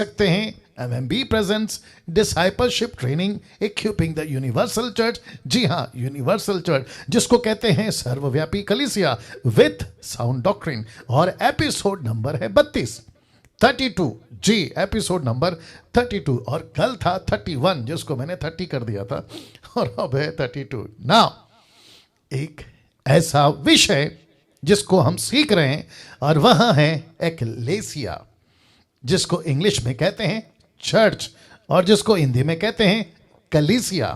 सकते हैं MMB presents discipleship training equipping the universal church. जी हाँ, यूनिवर्सल चर्च जिसको कहते हैं सर्वव्यापी कलीसिया विथ साउंड डॉक्ट्रिन, और एपिसोड नंबर है 32 जी, एपिसोड नंबर 32। और कल था 31 जिसको मैंने 30 कर दिया था, और अब है 32। नाउ एक ऐसा विषय जिसको हम सीख रहे हैं और वह है एक्लेसिया, जिसको इंग्लिश में कहते हैं चर्च और जिसको हिंदी में कहते हैं कलीसिया।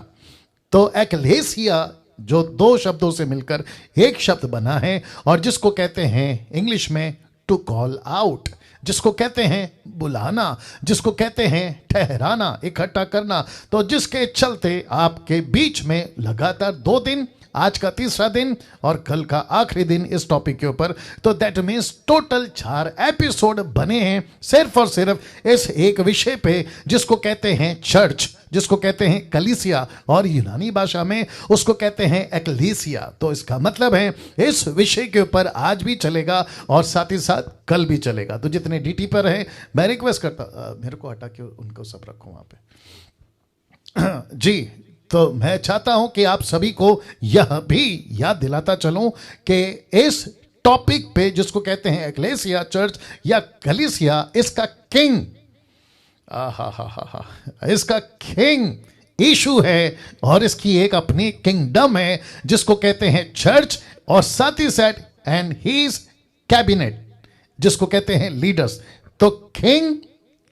तो एक्लेसिया जो दो शब्दों से मिलकर एक शब्द बना है और जिसको कहते हैं इंग्लिश में टू कॉल आउट, जिसको कहते हैं बुलाना, जिसको कहते हैं ठहराना, इकट्ठा करना। तो जिसके चलते आपके बीच में लगातार 2 दिन, आज का तीसरा दिन और कल का आखिरी दिन इस टॉपिक के ऊपर, तो दैट मीन्स टोटल 4 एपिसोड बने हैं सिर्फ और सिर्फ इस एक विषय पे जिसको कहते हैं चर्च, जिसको कहते हैं कलीसिया, और यूनानी भाषा में उसको कहते हैं एक्लेसिया। तो इसका मतलब है इस विषय के ऊपर आज भी चलेगा और साथ ही साथ कल भी चलेगा। तो जितने डीटी पर हैं मैं रिक्वेस्ट करता, मेरे को हटा के उनको सब रखो वहां पे जी। तो मैं चाहता हूं कि आप सभी को यह भी याद दिलाता चलूं कि इस टॉपिक पे जिसको कहते हैं एक्लेसिया, चर्च या कलीसिया, इसका किंग इसका किंग इशू है और इसकी एक अपनी किंगडम है जिसको कहते हैं चर्च, और साथ ही साथ एंड हीज कैबिनेट जिसको कहते हैं लीडर्स। तो king,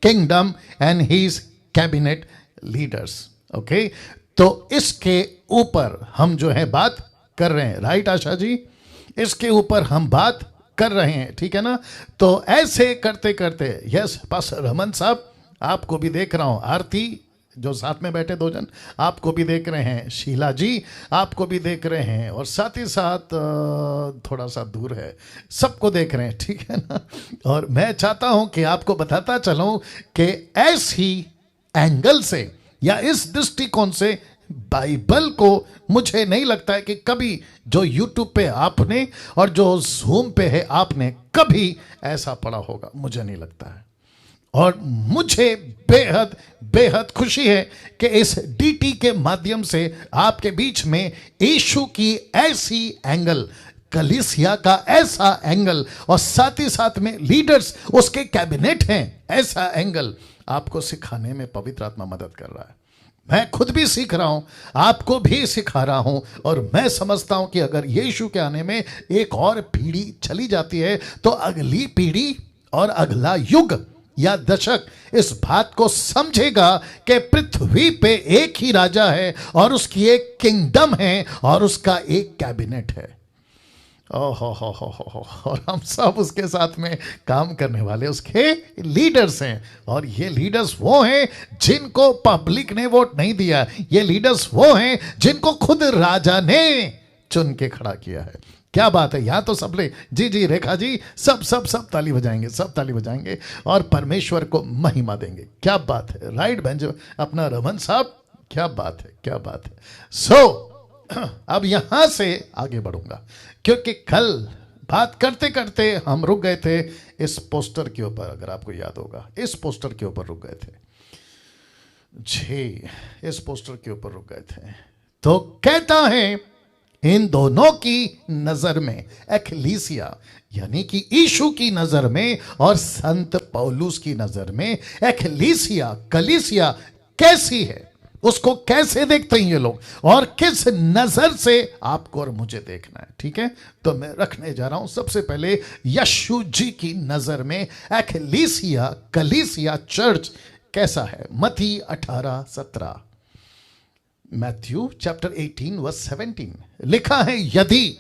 kingdom and his cabinet leaders. Okay, तो इसके ऊपर हम जो है बात कर रहे हैं, राइट आशा जी? इसके ऊपर हम बात कर रहे हैं, ठीक है ना? तो ऐसे करते करते, यस पास्टर रमन साहब, आपको भी देख रहा हूं, आरती जो साथ में बैठे 2 जन आपको भी देख रहे हैं, शीला जी आपको भी देख रहे हैं, और साथ ही साथ थोड़ा सा दूर है, सबको देख रहे हैं, ठीक है ना? और मैं चाहता हूं कि आपको बताता चलूं कि ऐसी एंगल से या इस दृष्टिकोण से बाइबल को मुझे नहीं लगता है कि कभी जो यूट्यूब पे आपने और जो जूम पे है आपने कभी ऐसा पढ़ा होगा, मुझे नहीं लगता है। और मुझे बेहद बेहद खुशी है कि इस डीटी के माध्यम से आपके बीच में यीशु की ऐसी एंगल, कलीसिया का ऐसा एंगल, और साथ ही साथ में लीडर्स उसके कैबिनेट हैं ऐसा एंगल आपको सिखाने में पवित्र आत्मा मदद कर रहा है। मैं खुद भी सीख रहा हूं, आपको भी सिखा रहा हूं, और मैं समझता हूं कि अगर यीशु के आने में एक और पीढ़ी चली जाती है तो अगली पीढ़ी और अगला युग या दशक इस बात को समझेगा कि पृथ्वी पे एक ही राजा है और उसकी एक किंगडम है और उसका एक कैबिनेट है। ओहो हो, और हम सब उसके साथ में काम करने वाले उसके लीडर्स हैं। और ये लीडर्स वो हैं जिनको पब्लिक ने वोट नहीं दिया, ये लीडर्स वो हैं जिनको खुद राजा ने चुन के खड़ा किया है। क्या बात है, यहाँ तो सब ले जी रेखा जी, सब सब सब ताली बजाएंगे, सब ताली बजाएंगे और परमेश्वर को महिमा देंगे। क्या बात है, राइट बेंच अपना रमन साहब, क्या बात है, क्या बात है। सो अब यहां से आगे बढ़ूंगा क्योंकि कल बात करते करते हम रुक गए थे इस पोस्टर के ऊपर, अगर आपको याद होगा इस पोस्टर के ऊपर रुक गए थे जी, इस पोस्टर के ऊपर रुक गए थे। तो कहता है इन दोनों की नजर में, एक्लेसिया यानी कि यीशु की नजर में और संत पौलुस की नजर में, एक्लेसिया, कलीसिया कैसी है, उसको कैसे देखते हैं ये लोग, और किस नजर से आपको और मुझे देखना है, ठीक है? तो मैं रखने जा रहा हूं सबसे पहले यीशु जी की नजर में एक्लेसिया, कलीसिया, चर्च कैसा है। मत्ती 18:17, मैथ्यू चैप्टर 18 वर्स 17 लिखा है, यदि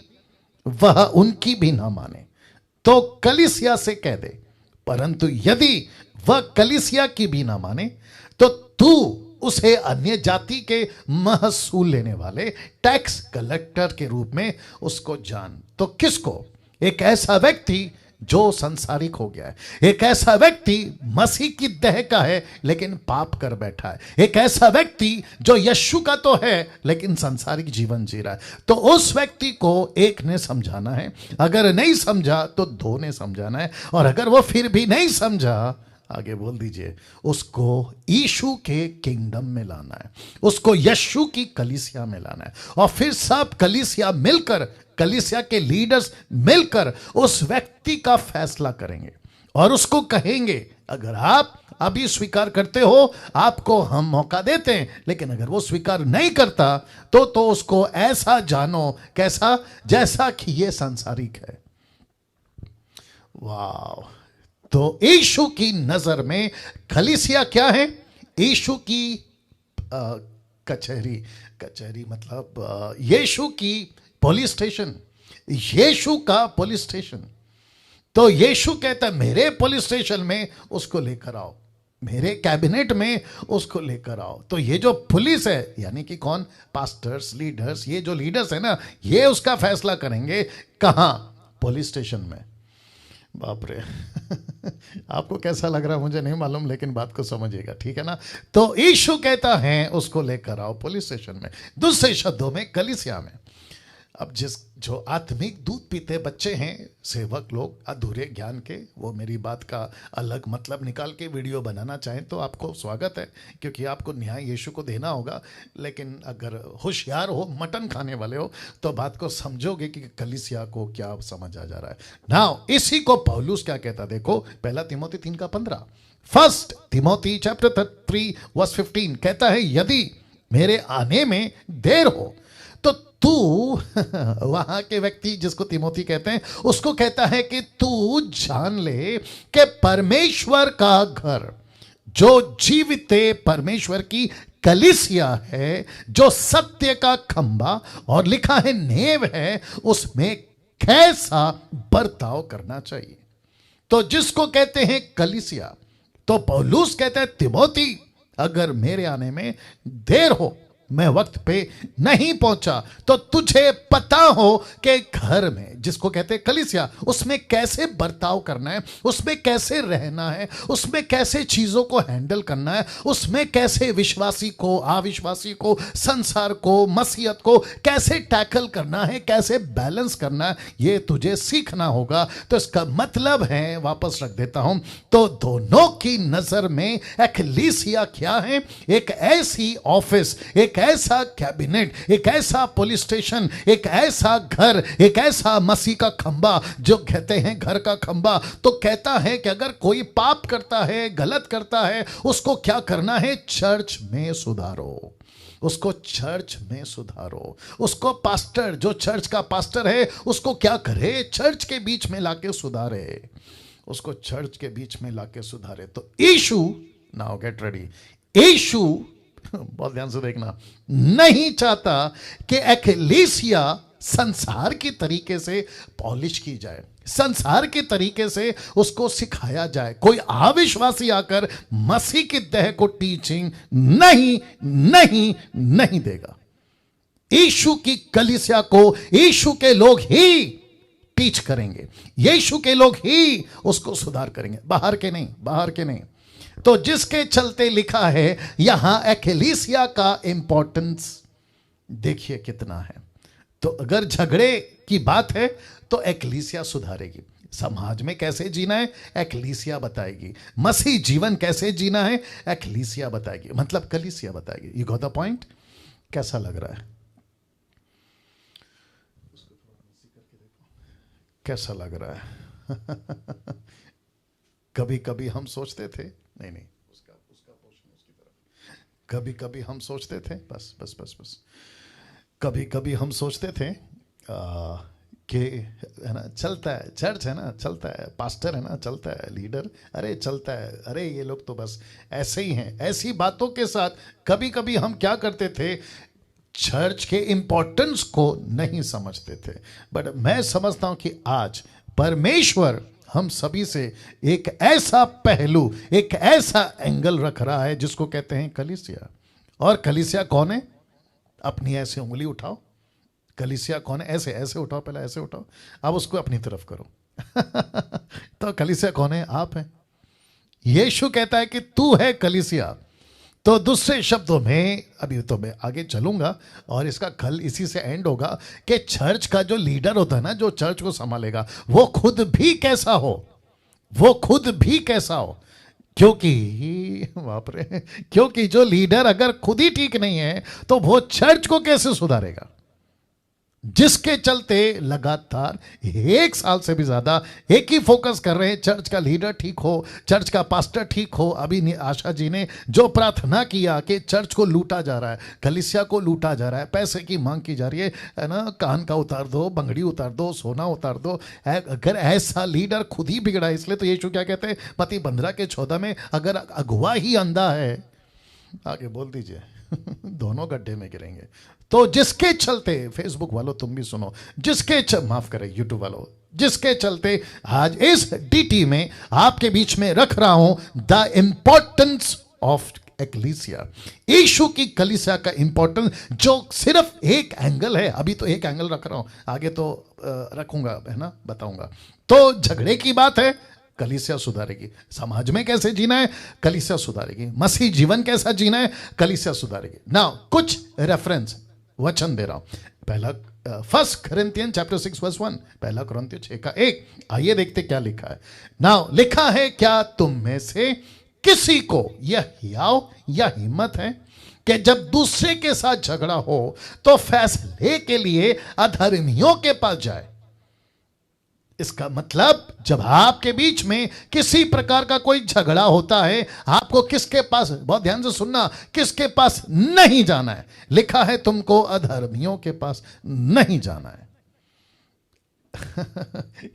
वह उनकी भी ना माने तो कलीसिया से कह दे, परंतु यदि वह कलीसिया की भी ना माने तो तू उसे अन्य जाति के महसूल लेने वाले टैक्स कलेक्टर के रूप में उसको जान। तो किसको? एक ऐसा व्यक्ति जो संसारिक हो गया है, एक ऐसा व्यक्ति मसीह की देह का है लेकिन पाप कर बैठा है, एक ऐसा व्यक्ति जो यीशु का तो है लेकिन संसारिक जीवन जी रहा है। तो उस व्यक्ति को एक ने समझाना है, अगर नहीं समझा तो 2 ने समझाना है, और अगर वो फिर भी नहीं समझा आगे बोल दीजिए, उसको यीशु के किंगडम में लाना है, उसको यीशु की कलीसिया में लाना है, और फिर सब कलीसिया मिलकर, कलीसिया के लीडर्स मिलकर उस व्यक्ति का फैसला करेंगे और उसको कहेंगे, अगर आप अभी स्वीकार करते हो आपको हम मौका देते हैं, लेकिन अगर वो स्वीकार नहीं करता तो उसको ऐसा जानो, कैसा, जैसा कि ये सांसारिक है। वाह! तो यीशु की नजर में कलीसिया क्या है? यीशु की कचहरी, कचहरी मतलब यीशु की पुलिस स्टेशन, यीशु का पुलिस स्टेशन। तो यीशु कहता है मेरे पुलिस स्टेशन में उसको लेकर आओ, मेरे कैबिनेट में उसको लेकर आओ। तो ये जो पुलिस है, यानी कि कौन? पास्टर्स, लीडर्स, ये जो लीडर्स है ना, ये उसका फैसला करेंगे कहां? पुलिस स्टेशन में। बाप रे आपको कैसा लग रहा है मुझे नहीं मालूम, लेकिन बात को समझिएगा, ठीक है ना? तो यीशु कहता है उसको लेकर आओ पुलिस स्टेशन में, दूसरे शब्दों में कलीसिया में। अब जो आत्मिक दूध पीते बच्चे हैं, सेवक लोग अधूरे ज्ञान के, वो मेरी बात का अलग मतलब निकाल के वीडियो बनाना चाहें तो आपको स्वागत है, क्योंकि आपको न्याय यीशु को देना होगा। लेकिन अगर होशियार हो, मटन खाने वाले हो, तो बात को समझोगे कि कलीसिया को क्या समझ आ जा रहा है। नाउ इसी को पौलुस क्या कहता, देखो पहला Timothy 3:15, first Timothy chapter 3 verse 15 कहता है, यदि मेरे आने में देर हो तो तू वहां के व्यक्ति जिसको तिमोथी कहते हैं उसको कहता है कि तू जान ले कि परमेश्वर का घर, जो जीवित परमेश्वर की कलीसिया है, जो सत्य का खंबा और लिखा है नेव है, उसमें कैसा बर्ताव करना चाहिए। तो जिसको कहते हैं कलीसिया, तो पौलुस कहता है तिमोथी अगर मेरे आने में देर हो, मैं वक्त पे नहीं पहुंचा, तो तुझे पता हो कि घर में जिसको कहते हैं कलीसिया, उसमें कैसे बर्ताव करना है, उसमें कैसे रहना है, उसमें कैसे चीजों को हैंडल करना है, उसमें कैसे विश्वासी को, अविश्वासी को, संसार को, मसीहत को कैसे टैकल करना है, कैसे बैलेंस करना है, ये तुझे सीखना होगा। तो इसका मतलब है, वापस रख देता हूं, तो दोनों की नजर में एक्लीसिया क्या है? एक ऐसी ऑफिस, एक ऐसा कैबिनेट, एक ऐसा पुलिस स्टेशन, एक ऐसा घर, एक ऐसा मसीह का खंबा, जो कहते हैं घर का खंबा। तो कहता है कि अगर कोई पाप करता है, गलत करता है, उसको क्या करना है? चर्च में सुधारो, उसको चर्च में सुधारो। उसको पास्टर, जो चर्च का पास्टर है, उसको क्या करे? चर्च के बीच में लाके सुधारे, उसको चर्च के बीच में लाके सुधारे। तो यीशु, नाउ गेट रेडी, यीशु बहुत ध्यान से देखना, नहीं चाहता कि एक्लीसिया संसार की तरीके से पॉलिश की जाए, संसार के तरीके से उसको सिखाया जाए। कोई अविश्वासी आकर मसीह की देह को टीचिंग नहीं नहीं नहीं देगा। यीशु की कलीसिया को यीशु के लोग ही टीच करेंगे, यीशु के लोग ही उसको सुधार करेंगे, बाहर के नहीं, बाहर के नहीं। तो जिसके चलते लिखा है यहां एक्लीसिया का इंपॉर्टेंस देखिए कितना है। तो अगर झगड़े की बात है तो एक्लीसिया सुधारेगी, समाज में कैसे जीना है एक्लीसिया बताएगी, मसीह जीवन कैसे जीना है एक्लीसिया बताएगी, मतलब कलीसिया बताएगी। You got the point? कैसा लग रहा है? कैसा लग रहा है? कभी कभी हम सोचते थे, नहीं नहीं उसका पोर्शन उसकी तरफ, कभी कभी हम सोचते थे, बस बस बस बस, कभी कभी हम सोचते थे कि है ना, चलता है चर्च, है ना चलता है, पास्टर है ना चलता है, लीडर अरे चलता है, अरे ये लोग तो बस ऐसे ही हैं। ऐसी बातों के साथ कभी कभी हम क्या करते थे, चर्च के इंपॉर्टेंस को नहीं समझते थे। बट मैं समझता हूं कि आज परमेश्वर हम सभी से एक ऐसा पहलू, एक ऐसा एंगल रख रहा है जिसको कहते हैं कलीसिया। और कलीसिया कौन है? अपनी ऐसे उंगली उठाओ, कलीसिया कौन है? ऐसे ऐसे उठाओ, पहले ऐसे उठाओ, अब उसको अपनी तरफ करो। तो कलीसिया कौन है? आप हैं। यीशु कहता है कि तू है कलीसिया। तो दूसरे शब्दों में, अभी तो मैं आगे चलूंगा और इसका कल इसी से एंड होगा कि चर्च का जो लीडर होता है ना, जो चर्च को संभालेगा, वो खुद भी कैसा हो, वो खुद भी कैसा हो। क्योंकि बाप रे, क्योंकि जो लीडर अगर खुद ही ठीक नहीं है तो वो चर्च को कैसे सुधारेगा? जिसके चलते लगातार 1 साल से भी ज्यादा एक ही फोकस कर रहे हैं, चर्च का लीडर ठीक हो, चर्च का पास्टर ठीक हो। अभी आशा जी ने जो प्रार्थना किया कि चर्च को लूटा जा रहा है, कलीसिया को लूटा जा रहा है, पैसे की मांग की जा रही है ना, कान का उतार दो, बंगड़ी उतार दो, सोना उतार दो। अगर ऐसा लीडर खुद ही बिगड़ा है, इसलिए तो यीशु क्या कहते हैं मत्ती 15 के 14 में, अगर अगुवा ही अंधा है, आगे बोल दीजिए, दोनों गड्ढे में गिरेंगे। तो जिसके चलते, फेसबुक वालों तुम भी सुनो, माफ करें यूट्यूब वालों, जिसके चलते आज इस डीटी में आपके बीच में रख रहा हूं द इंपॉर्टेंस ऑफ एक्लीसिया, यीशु की कलीसिया का इंपॉर्टेंस, जो सिर्फ एक एंगल है। अभी तो एक एंगल रख रहा हूं, आगे तो रखूंगा, है ना, बताऊंगा। तो झगड़े की बात है, कलीसिया सुधारेगी। समाज में कैसे जीना है, कलीसिया सुधारेगी। मसीह जीवन कैसा जीना है, कलीसिया सुधारेगी। नाउ कुछ रेफरेंस वचन दे रहा हूं। पहला 1 Corinthians chapter 6 verse 1, पहला कुरिन्थियों 6 का 1। आइए देखते क्या लिखा है। नाउ लिखा है, क्या तुम में से किसी को यह हियाव या हिम्मत है कि जब दूसरे के साथ झगड़ा हो तो फैसले के लिए अधर्मियों के पास जाए? इसका मतलब जब आपके बीच में किसी प्रकार का कोई झगड़ा होता है, आपको किसके पास, बहुत ध्यान से सुनना, किसके पास नहीं जाना है? लिखा है तुमको अधर्मियों के पास नहीं जाना है।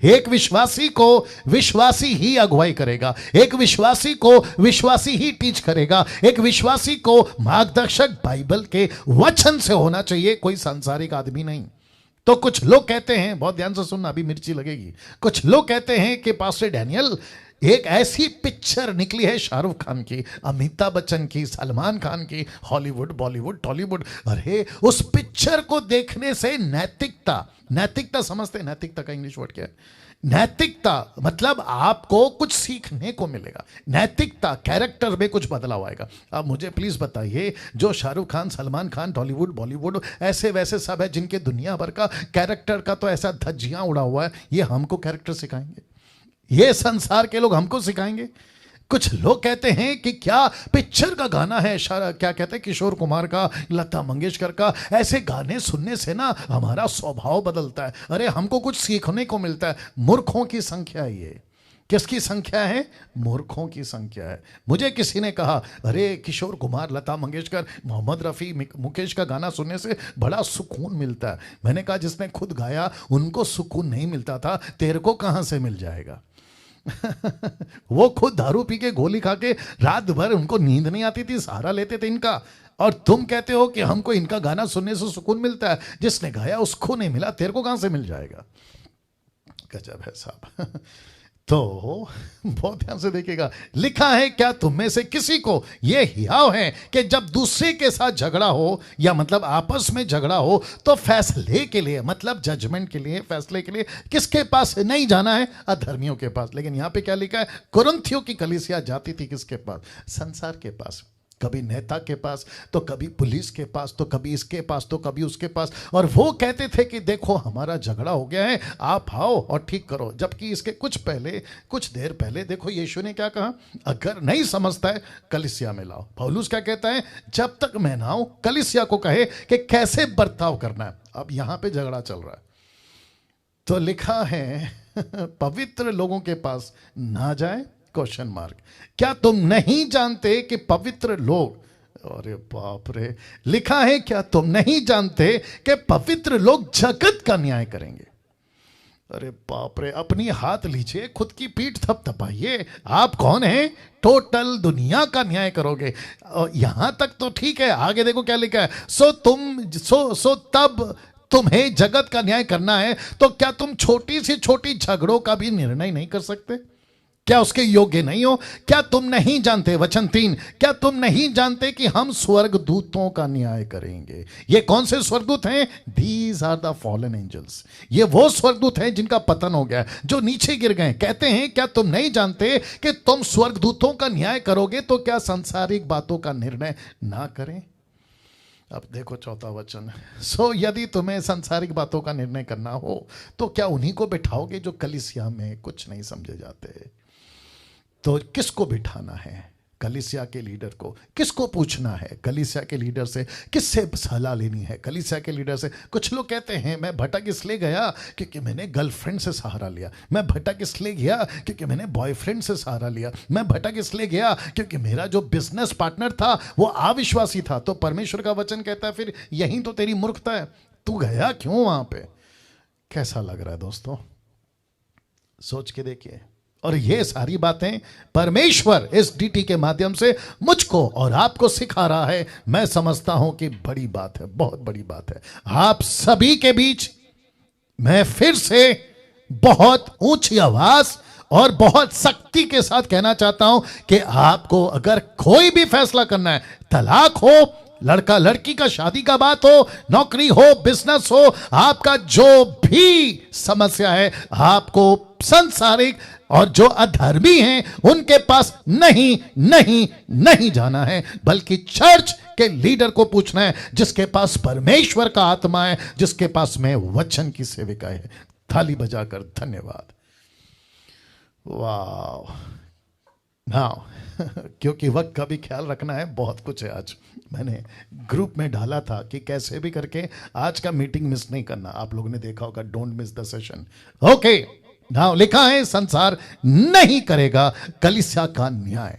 एक विश्वासी को विश्वासी ही अगुवाई करेगा, एक विश्वासी को विश्वासी ही टीच करेगा, एक विश्वासी को मार्गदर्शक बाइबल के वचन से होना चाहिए, कोई सांसारिक आदमी नहीं। तो कुछ लोग कहते हैं, बहुत ध्यान से सुनना, अभी मिर्ची लगेगी, कुछ लोग कहते हैं कि पास्टर डैनियल, एक ऐसी पिक्चर निकली है शाहरुख खान की, अमिताभ बच्चन की, सलमान खान की, हॉलीवुड, बॉलीवुड, टॉलीवुड, अरे उस पिक्चर को देखने से नैतिकता समझते हैं? नैतिकता का इंग्लिश वर्ड क्या है? नैतिकता मतलब आपको कुछ सीखने को मिलेगा, नैतिकता, कैरेक्टर में कुछ बदलाव आएगा। अब मुझे प्लीज बताइए, जो शाहरुख खान, सलमान खान, टॉलीवुड, बॉलीवुड, ऐसे वैसे सब है जिनके दुनिया भर का कैरेक्टर का तो ऐसा धज्जियां उड़ा हुआ है, ये हमको कैरेक्टर सिखाएंगे? ये संसार के लोग हमको सिखाएंगे? कुछ लोग कहते हैं कि क्या पिक्चर का गाना है, क्या कहते हैं, किशोर कुमार का, लता मंगेशकर का, ऐसे गाने सुनने से ना हमारा स्वभाव बदलता है। अरे हमको कुछ सीखने को मिलता है। मूर्खों की संख्या है ये। किसकी संख्या है? मूर्खों की संख्या है। मुझे किसी ने कहा, अरे किशोर कुमार, लता मंगेशकर, मोहम्मद रफ़ी, मुकेश का गाना सुनने से बड़ा सुकून मिलता है। मैंने कहा, जिसने खुद गाया उनको सुकून नहीं मिलता था, तेरे को कहां से मिल जाएगा? वो खुद दारू पी के, गोली खा के, रात भर उनको नींद नहीं आती थी, सहारा लेते थे इनका, और तुम कहते हो कि हमको इनका गाना सुनने से सुकून मिलता है। जिसने गाया उसको नहीं मिला, तेरे को कहां से मिल जाएगा? गजब है साहब। तो बहुत ध्यान से देखिएगा, लिखा है, क्या तुम में से किसी को यह हियाव है कि जब दूसरे के साथ झगड़ा हो, या मतलब आपस में झगड़ा हो, तो फैसले के लिए, मतलब जजमेंट के लिए, फैसले के लिए किसके पास नहीं जाना है? अधर्मियों के पास। लेकिन यहां पे क्या लिखा है? कुरिन्थियों की कलीसिया जाती थी किसके पास? संसार के पास। कभी नेता के पास, तो कभी पुलिस के पास, तो कभी इसके पास, तो कभी उसके पास, और वो कहते थे कि देखो हमारा झगड़ा हो गया है, आप आओ और ठीक करो। जबकि इसके कुछ देर पहले देखो यीशु ने क्या कहा, अगर नहीं समझता है कलीसिया में लाओ। पौलुस क्या कहता है, जब तक मैं ना आऊं, कलीसिया को कहे कि कैसे बर्ताव करना है। अब यहां पे झगड़ा चल रहा है, तो लिखा है पवित्र लोगों के पास ना जाए, क्वेश्चन मार्क। क्या तुम नहीं जानते कि पवित्र लोग, अरे बाप रे, लिखा है, क्या तुम नहीं जानते कि पवित्र लोग जगत का न्याय करेंगे? अरे बाप रे, अपनी हाथ लीजिए, खुद की पीठ थपथपाइए। आप कौन हैं? टोटल दुनिया का न्याय करोगे। यहां तक तो ठीक है, आगे देखो क्या लिखा है, तब तुम्हें जगत का न्याय करना है, तो क्या तुम छोटी सी छोटी झगड़ों का भी निर्णय नहीं कर सकते? क्या उसके योग्य नहीं हो? क्या तुम नहीं जानते, वचन 3, क्या तुम नहीं जानते कि हम स्वर्गदूतों का न्याय करेंगे? ये कौन से स्वर्गदूत हैं? These are the fallen angels. ये वो स्वर्गदूत हैं जिनका पतन हो गया, जो नीचे गिर गए। कहते हैं, क्या तुम नहीं जानते कि तुम स्वर्गदूतों का न्याय करोगे, तो क्या सांसारिक बातों का निर्णय ना करें? अब देखो चौथा वचन, यदि तुम्हें सांसारिक बातों का निर्णय करना हो, तो क्या उन्हीं को बिठाओगे जो कलीसिया में कुछ नहीं समझे जाते? तो किसको बिठाना है? कलीसिया के लीडर को। किसको पूछना है? कलीसिया के लीडर से। किससे सलाह लेनी है? कलीसिया के लीडर से। कुछ लोग कहते हैं मैं भटक इसलिए गया क्योंकि मैंने गर्लफ्रेंड से सहारा लिया, मैं भटक इसलिए गया क्योंकि मैंने बॉयफ्रेंड से सहारा लिया, मैं भटक इसलिए गया क्योंकि मेरा जो बिजनेस पार्टनर था वो अविश्वासी था। तो परमेश्वर का वचन कहता है फिर यही तो तेरी मूर्खता है, तू गया क्यों वहां पे? कैसा लग रहा है दोस्तों? सोच के देखिए। और ये सारी बातें परमेश्वर इस डीटी के माध्यम से मुझको और आपको सिखा रहा है। मैं समझता हूं कि बड़ी बात है, बहुत बड़ी बात है। आप सभी के बीच मैं फिर से बहुत ऊंची आवाज और बहुत सख्ती के साथ कहना चाहता हूं कि आपको अगर कोई भी फैसला करना है, तलाक हो, लड़का लड़की का शादी का बात हो, नौकरी हो, बिजनेस हो, आपका जो भी समस्या है, आपको सांसारिक और जो अधर्मी हैं उनके पास नहीं नहीं नहीं जाना है, बल्कि चर्च के लीडर को पूछना है, जिसके पास परमेश्वर का आत्मा है, जिसके पास में वचन की सेविका है। थाली बजाकर धन्यवाद। वाह। नाउ क्योंकि वक्त का भी ख्याल रखना है, बहुत कुछ है। आज मैंने ग्रुप में डाला था कि कैसे भी करके आज का मीटिंग मिस नहीं करना। आप लोगों ने देखा होगा, don't miss the session. Okay, now लिखा है संसार नहीं करेगा कलीसिया का न्याय।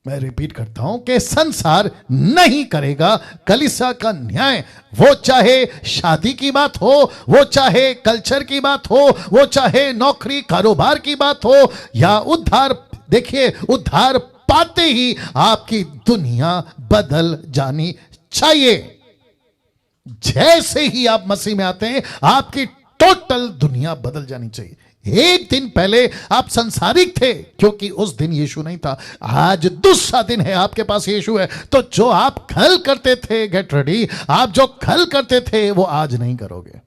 मैं रिपीट करता हूं कि संसार नहीं करेगा कलीसिया का न्याय। वो चाहे शादी की बात हो, वो चाहे कल्चर की बात हो, वो चाहे नौकरी कारोबार की बात हो, या उद्धार। देखिए, उद्धार पाते ही आपकी दुनिया बदल जानी चाहिए। जैसे ही आप मसीह में आते हैं, आपकी टोटल दुनिया बदल जानी चाहिए। एक दिन पहले आप संसारिक थे क्योंकि उस दिन यीशु नहीं था। आज दूसरा दिन है, आपके पास यीशु है। तो जो आप कल करते थे, गेट रेडी, आप जो कल करते थे वो आज नहीं करोगे।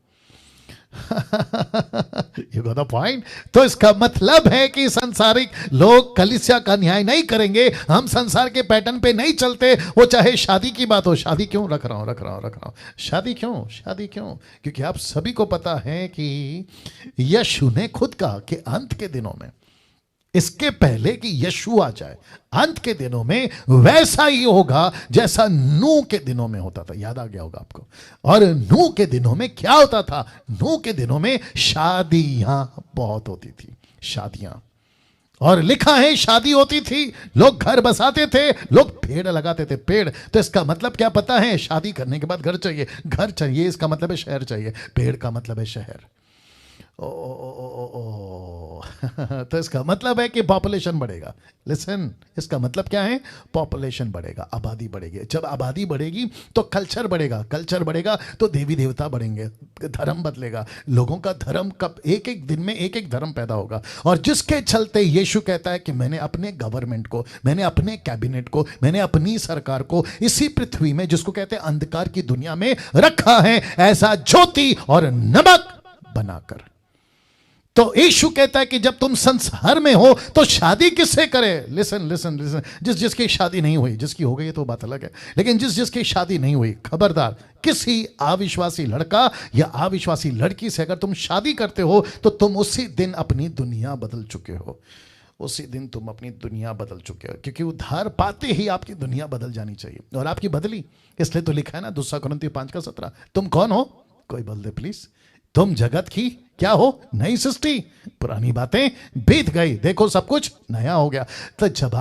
You got the point? तो इसका मतलब है कि संसारिक लोग कलीसिया का न्याय नहीं करेंगे। हम संसार के पैटर्न पे नहीं चलते। वो चाहे शादी की बात हो। शादी क्यों रख रहा हूं? शादी क्यों? क्योंकि आप सभी को पता है कि यीशु ने खुद कहा कि अंत के दिनों में, इसके पहले कि यीशु आ जाए, अंत के दिनों में वैसा ही होगा जैसा नूह के दिनों में होता था। याद आ गया होगा आपको। और नूह के दिनों में क्या होता था? नूह के दिनों में शादियां बहुत होती थी, शादियां। और लिखा है शादी होती थी, लोग घर बसाते थे, लोग पेड़ लगाते थे, पेड़। तो इसका मतलब क्या पता है? शादी करने के बाद घर चाहिए, घर चाहिए, इसका मतलब है शहर चाहिए। पेड़ का मतलब है शहर। तो इसका मतलब है कि पॉपुलेशन बढ़ेगा। लिसन, इसका मतलब क्या है? पॉपुलेशन बढ़ेगा, आबादी बढ़ेगी। जब आबादी बढ़ेगी तो कल्चर बढ़ेगा, कल्चर बढ़ेगा तो देवी देवता बढ़ेंगे, धर्म बदलेगा। लोगों का धर्म कब एक एक दिन में एक एक धर्म पैदा होगा। और जिसके चलते यीशु कहता है कि मैंने अपने गवर्नमेंट को, मैंने अपने कैबिनेट को, मैंने अपनी सरकार को इसी पृथ्वी में, जिसको कहते हैं अंधकार की दुनिया में, रखा है ऐसा ज्योति और नमक बनाकर। तो यीशु कहता है कि जब तुम संसार में हो तो शादी किससे करे? लिसन लिसन लिसन, जिसकी शादी नहीं हुई, जिसकी हो गई तो बात अलग है, लेकिन जिसकी शादी नहीं हुई, खबरदार, किसी अविश्वासी लड़का या अविश्वासी लड़की से अगर तुम शादी करते हो तो तुम उसी दिन अपनी दुनिया बदल चुके हो। उसी दिन तुम अपनी दुनिया बदल चुके हो, क्योंकि उद्धार पाते ही आपकी दुनिया बदल जानी चाहिए। और आपकी बदली, इसलिए तो लिखा है ना 2 कुरिन्थियों 5:17, तुम कौन हो? कोई बोल दे प्लीज। तुम जगत की क्या हो? नई सृष्टि। पुरानी बातें बीत गई, देखो सब कुछ नया हो गया। तो जब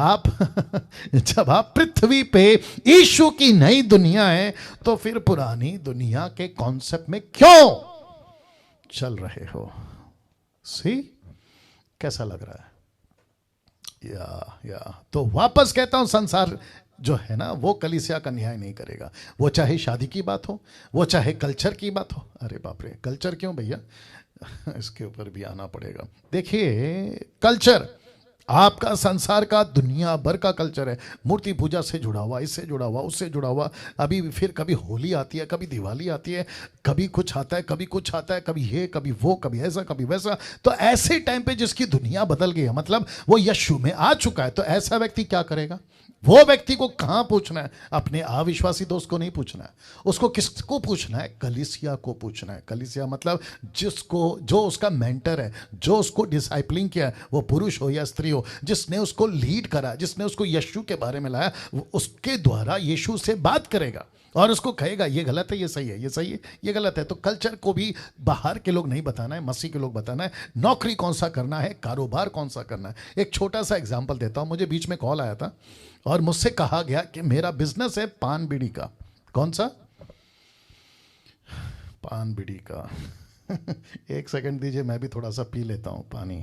आप पृथ्वी पे यीशु की नई दुनिया है, तो फिर पुरानी दुनिया के कॉन्सेप्ट में क्यों चल रहे हो? सी, कैसा लग रहा है? या तो वापस कहता हूं, संसार जो है ना वो कलीसिया का न्याय नहीं करेगा। वो चाहे शादी की बात हो, वो चाहे कल्चर की बात हो। अरे बाप रे, कल्चर क्यों भैया? इसके ऊपर भी आना पड़ेगा। देखिए, कल्चर आपका संसार का दुनिया भर का कल्चर है। मूर्ति पूजा से जुड़ा हुआ, इससे जुड़ा हुआ, उससे जुड़ा हुआ। अभी फिर कभी होली आती है, कभी दिवाली आती है, कभी कुछ आता है, कभी कुछ आता है, कभी ये, कभी वो, कभी ऐसा, कभी वैसा। तो ऐसे टाइम पे जिसकी दुनिया बदल गई है, मतलब वो यीशु में आ चुका है, तो ऐसा व्यक्ति क्या करेगा? वो व्यक्ति को कहां पूछना है? अपने अविश्वासी दोस्त को नहीं पूछना है, उसको किसको पूछना है? कलीसिया को पूछना है। कलीसिया मतलब जिसको, जो उसका मेंटर है, जो उसको डिसाइपलिंग किया है, वो पुरुष हो या स्त्री हो, जिसने उसको लीड करा, जिसने उसको यीशु के बारे में लाया, उसके द्वारा यीशु से बात करेगा और उसको कहेगा ये गलत है, ये सही है, ये सही है, ये गलत है। तो कल्चर को भी बाहर के लोग नहीं बताना है, मसीह के लोग बताना है। नौकरी कौन सा करना है, कारोबार कौन सा करना है। एक छोटा सा एग्जांपल देता हूं। मुझे बीच में कॉल आया था और मुझसे कहा गया कि मेरा बिजनेस है पान बीड़ी का। कौन सा? पान बीड़ी का। एक सेकंड दीजिए, मैं भी थोड़ा सा पी लेता हूं पानी।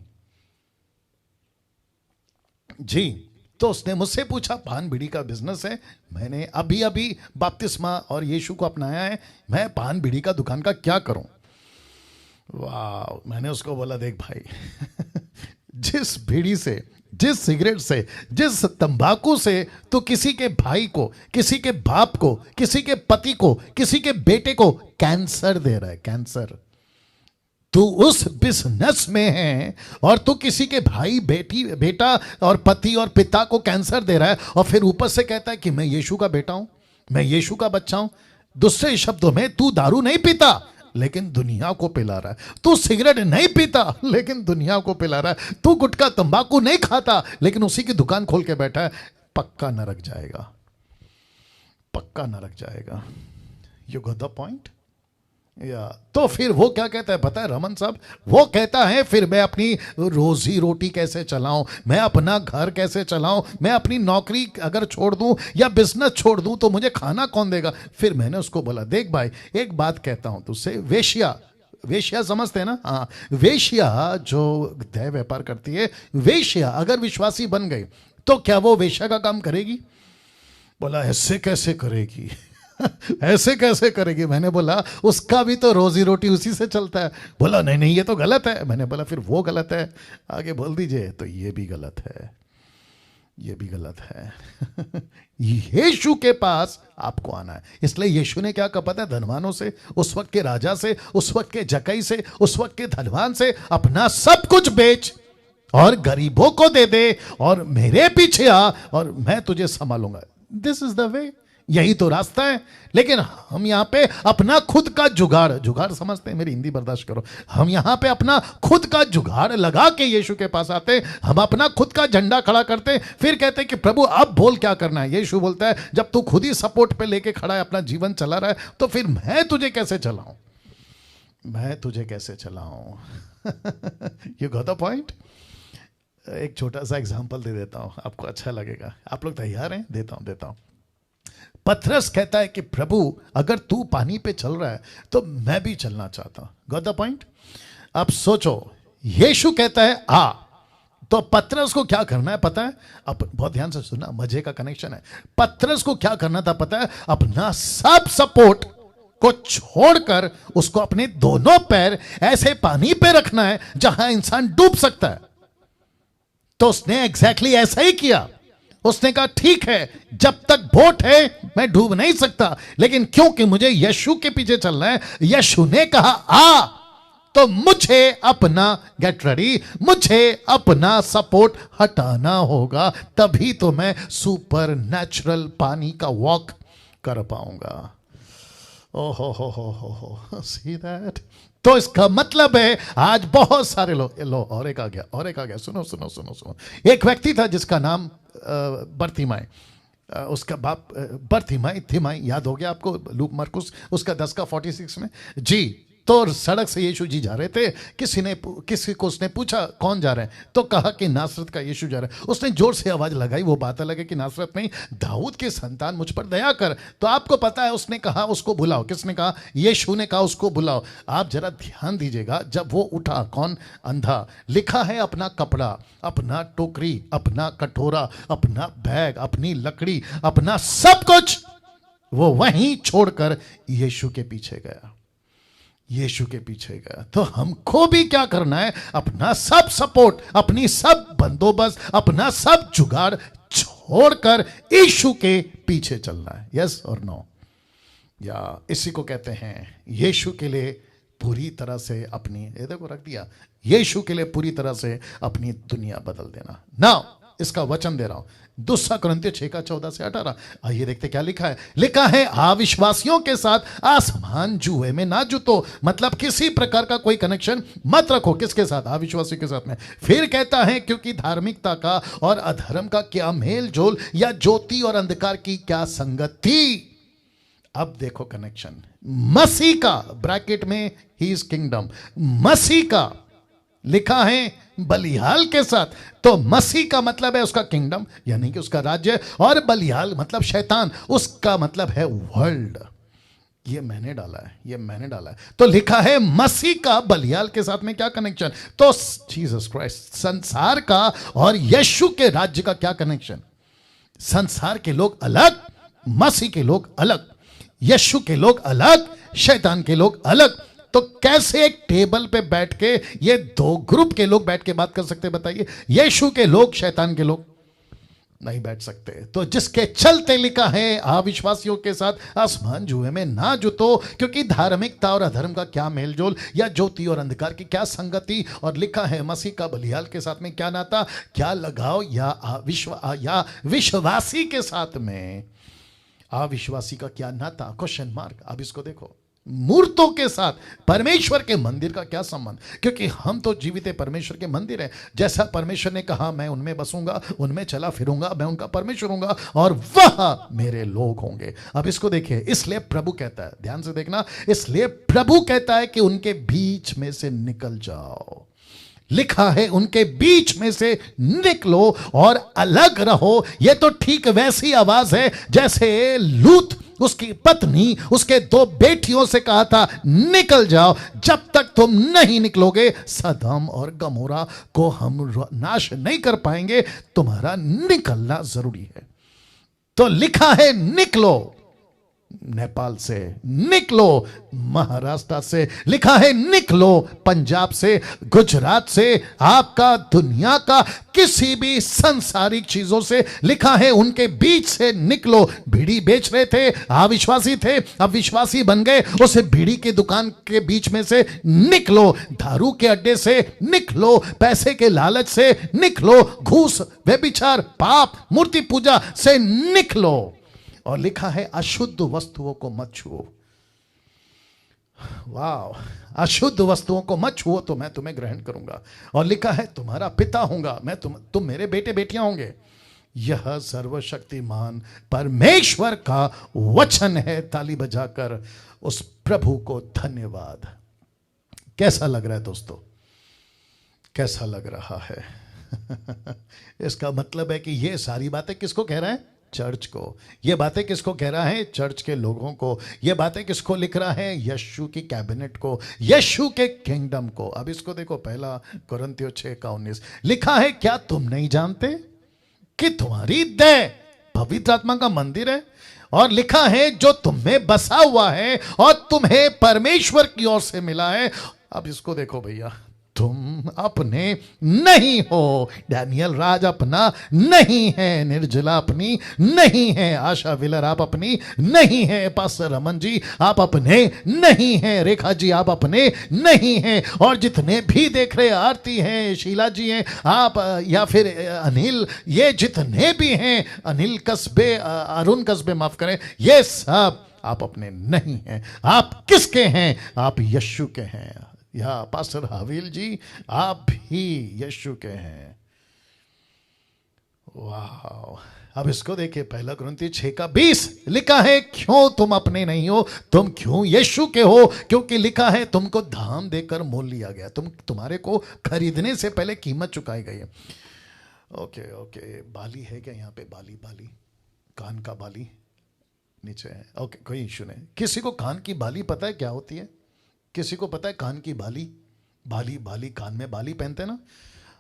जी, तो उसने मुझसे पूछा पान बीड़ी का बिजनेस है, मैंने अभी अभी बपतिस्मा और यीशु को अपनाया है, मैं पान बीड़ी का दुकान का क्या करूं? वाह! मैंने उसको बोला देख भाई, जिस बीड़ी से, जिस सिगरेट से, जिस तंबाकू से तो किसी के भाई को, किसी के बाप को, किसी के पति को, किसी के बेटे को कैंसर दे रहा है, कैंसर, तू उस बिजनेस में है और तू किसी के भाई, बेटी, बेटा और पति और पिता को कैंसर दे रहा है और फिर ऊपर से कहता है कि मैं यीशु का बेटा हूं, मैं यीशु का बच्चा हूं। दूसरे शब्दों में, तू दारू नहीं पीता लेकिन दुनिया को पिला रहा है, तू सिगरेट नहीं पीता लेकिन दुनिया को पिला रहा है, तू गुटखा तंबाकू नहीं खाता लेकिन उसी की दुकान खोल के बैठा है। पक्का नरक जाएगा, पक्का नरक जाएगा। You got the point? या तो फिर वो क्या कहता है पता है रमन साहब? वो कहता है फिर मैं अपनी रोजी रोटी कैसे चलाऊं, मैं अपना घर कैसे चलाऊं, मैं अपनी नौकरी अगर छोड़ दूं या बिजनेस छोड़ दूं तो मुझे खाना कौन देगा? फिर मैंने उसको बोला देख भाई, एक बात कहता हूं तुझसे, वेश्या, वेश्या समझते हैं ना? हाँ, वेश्या जो देह व्यापार करती है, वेश्या अगर विश्वासी बन गई तो क्या वो वेश्या का काम करेगी? बोला ऐसे कैसे करेगी? ऐसे कैसे करेगी? मैंने बोला उसका भी तो रोजी रोटी उसी से चलता है। बोला नहीं नहीं ये तो गलत है। मैंने बोला फिर वो गलत है, आगे बोल दीजिए। तो ये भी गलत है, ये भी गलत है। यीशु के पास आपको आना है। इसलिए यीशु ने क्या कहा पता है? धनवानों से, उस वक्त के राजा से, उस वक्त के जकई से, उस वक्त के धनवान से अपना सब कुछ बेच और गरीबों को दे दे और मेरे पीछे आ और मैं तुझे संभालूंगा। दिस इज द वे, यही तो रास्ता है। लेकिन हम यहां पे अपना खुद का जुगाड़, जुगाड़ समझते हैं, मेरी हिंदी बर्दाश्त करो, हम यहां पे अपना खुद का जुगाड़ लगा के यीशु के पास आते हैं, हम अपना खुद का झंडा खड़ा करते हैं, फिर कहते हैं कि प्रभु अब बोल क्या करना है। यीशु बोलता है जब तू खुद ही सपोर्ट पे लेके खड़ा है, अपना जीवन चला रहा है, तो फिर मैं तुझे कैसे चलाऊं, मैं तुझे कैसे चलाऊं? You got the point? एक छोटा सा एग्जांपल दे देता हूं, आपको अच्छा लगेगा। आप लोग तैयार हैं? देता हूं। पतरस कहता है कि प्रभु अगर तू पानी पे चल रहा है तो मैं भी चलना चाहता हूं। Got the point? अब सोचो, यीशु कहता है आ, तो पतरस को क्या करना है पता है? अब बहुत ध्यान से सुनना, मजे का कनेक्शन है। पतरस को क्या करना था पता है? अपना सब सपोर्ट को छोड़कर उसको अपने दोनों पैर ऐसे पानी पे रखना है जहां इंसान डूब सकता है। तो उसने एग्जैक्टली ऐसा ही किया। उसने कहा ठीक है, जब तक बोट है मैं डूब नहीं सकता, लेकिन क्योंकि मुझे यीशु के पीछे चलना है, यीशु ने कहा आ, तो मुझे अपना, गेट रेडी, मुझे अपना सपोर्ट हटाना होगा, तभी तो मैं सुपर नेचुरल पानी का वॉक कर पाऊंगा। ओहो, सी दैट? तो इसका मतलब है आज बहुत सारे लोग, लो और एक आ गया, सुनो। एक व्यक्ति था जिसका नाम बर्तिमाई, उसका बाप बर्तिमाई याद हो गया आपको? लूक मरकुस उसका 10 का 46 में। जी, तो सड़क से यीशु जी जा रहे थे, किसी को उसने पूछा कौन जा रहे हैं, तो कहा कि नासरत का यीशु जा रहा है। उसने जोर से आवाज लगाई, वो बात अलग है कि नासरत नहीं, दाऊद के संतान मुझ पर दया कर। तो आपको पता है उसने कहा उसको बुलाओ। किसने कहा? यीशु ने कहा उसको बुलाओ। आप जरा ध्यान दीजिएगा, जब वो उठा, कौन? अंधा, लिखा है अपना कपड़ा, अपना टोकरी, अपना कटोरा, अपना बैग, अपनी लकड़ी, अपना सब कुछ वो वहीं छोड़कर यीशु के पीछे गया, यीशु के पीछे गया। तो हमको भी क्या करना है? अपना सब सपोर्ट, अपनी सब बंदोबस्त, अपना सब जुगाड़ छोड़कर यीशु के पीछे चलना है। यस और नो? या इसी को कहते हैं यीशु के लिए पूरी तरह से अपनी, ये देखो रख दिया, यीशु के लिए पूरी तरह से अपनी दुनिया बदल देना। नाउ इसका वचन दे रहा हूं, 2 कुरिन्थियों 6:14-18। आइए देखते क्या लिखा है। लिखा है, अविश्वासियों के साथ आसमान जुए में ना जुतो, मतलब किसी प्रकार का कोई कनेक्शन मत रखो। किसके साथ? अविश्वासियों के साथ में। फिर कहता है, क्योंकि धार्मिकता का और अधर्म का क्या मेल जोल, या ज्योति और अंधकार की क्या संगति। अब देखो कनेक्शन, मसीह का, ब्रैकेट में ही इज किंगडम, मसीह का लिखा है बलिहाल के साथ। तो मसीह का मतलब है उसका किंगडम, यानी कि उसका राज्य, और बलिहाल मतलब शैतान, उसका मतलब है वर्ल्ड। ये मैंने डाला है, ये मैंने डाला है। तो लिखा है मसीह का बलिहाल के साथ में क्या कनेक्शन? तो जीसस क्राइस्ट, संसार का और यीशु के राज्य का क्या कनेक्शन? संसार के लोग अलग, मसीह के लोग अलग, यीशु के लोग अलग, शैतान के लोग अलग। तो कैसे एक टेबल पे बैठ के ये दो ग्रुप के लोग बैठ के बात कर सकते हैं? बताइए। यीशु के लोग, शैतान के लोग नहीं बैठ सकते। तो जिसके चलते लिखा है, अविश्वासियों के साथ आसमान जुए में ना जुतो, क्योंकि धार्मिकता और अधर्म का क्या मेलजोल, या ज्योति और अंधकार की क्या संगति। और लिखा है मसीह का बलिहाल के साथ में क्या नाता, क्या लगाव, या विश्वासी के साथ में अविश्वासी का क्या नाता, क्वेश्चन मार्क। अब इसको देखो, मूर्तों के साथ परमेश्वर के मंदिर का क्या संबंध? क्योंकि हम तो जीवित परमेश्वर के मंदिर हैं। जैसा परमेश्वर ने कहा, मैं उनमें बसूंगा, उनमें चला फिरूंगा, मैं उनका परमेश्वर हूंगा और वह मेरे लोग होंगे। अब इसको देखिए, इसलिए प्रभु कहता है, ध्यान से देखना, इसलिए प्रभु कहता है कि उनके बीच में से निकल जाओ। लिखा है उनके बीच में से निकलो और अलग रहो। यह तो ठीक वैसी आवाज है जैसे लूत उसकी पत्नी उसके 2 बेटियों से कहा था, निकल जाओ, जब तक तुम नहीं निकलोगे सदम और गमोरा को हम नाश नहीं कर पाएंगे, तुम्हारा निकलना जरूरी है। तो लिखा है निकलो नेपाल से, निकलो महाराष्ट्र से, लिखा है निकलो पंजाब से, गुजरात से, आपका दुनिया का किसी भी सांसारिक चीजों से। लिखा है उनके बीच से निकलो। बीड़ी बेच रहे थे, अविश्वासी थे, अब विश्वासी बन गए, उसे बीड़ी की दुकान के बीच में से निकलो, दारू के अड्डे से निकलो, पैसे के लालच से निकलो, घूस, व्यभिचार, पाप, मूर्ति पूजा से निकलो। और लिखा है अशुद्ध वस्तुओं को मत छुओ। वाह, अशुद्ध वस्तुओं को मत छुओ तो मैं तुम्हें ग्रहण करूंगा। और लिखा है तुम्हारा पिता हूंगा, मैं तुम मेरे बेटे बेटियां होंगे। यह सर्वशक्तिमान परमेश्वर का वचन है। ताली बजाकर उस प्रभु को धन्यवाद। कैसा लग रहा है दोस्तों? कैसा लग रहा है? इसका मतलब है कि ये सारी बातें किसको कह रहा है? चर्च को। ये बातें किसको कह रहा है? चर्च के लोगों को। ये बातें किसको लिख रहा है? यीशु की कैबिनेट को, यीशु के किंगडम को। अब इसको देखो, 1 कुरिन्थियों 6:19 लिखा है, क्या तुम नहीं जानते कि तुम्हारी देह पवित्र आत्मा का मंदिर है, और लिखा है जो तुम में बसा हुआ है और तुम्हें परमेश्वर की ओर से मिला है। अब इसको देखो भैया, तुम अपने नहीं हो, डैनियल राज अपना नहीं है, निर्जला अपनी नहीं है, आशा विलर आप अपनी नहीं है, पास्टर रमन जी आप अपने नहीं हैं, रेखा जी आप अपने नहीं हैं, और जितने भी देख रहे, आरती हैं, शीला जी हैं, आप या फिर अनिल, ये जितने भी हैं, अनिल कस्बे, अरुण कस्बे माफ करें, ये सब आप अपने नहीं हैं। आप किसके हैं? आप यीशु के हैं। या पास्टर हाविल जी आप भी यीशु के हैं। वाह। अब इसको देखिए, 1 कुरिन्थियों 6:20 लिखा है, क्यों तुम अपने नहीं हो, तुम क्यों यीशु के हो? क्योंकि लिखा है तुमको दाम देकर मोल लिया गया, तुम्हारे को खरीदने से पहले कीमत चुकाई गई है। ओके, बाली है क्या यहाँ पे? बाली, कान का बाली नीचे है। ओके, कोई इशू नहीं। किसी को कान की बाली पता है क्या होती है? किसी को पता है कान की बाली? कान में बाली पहनते ना।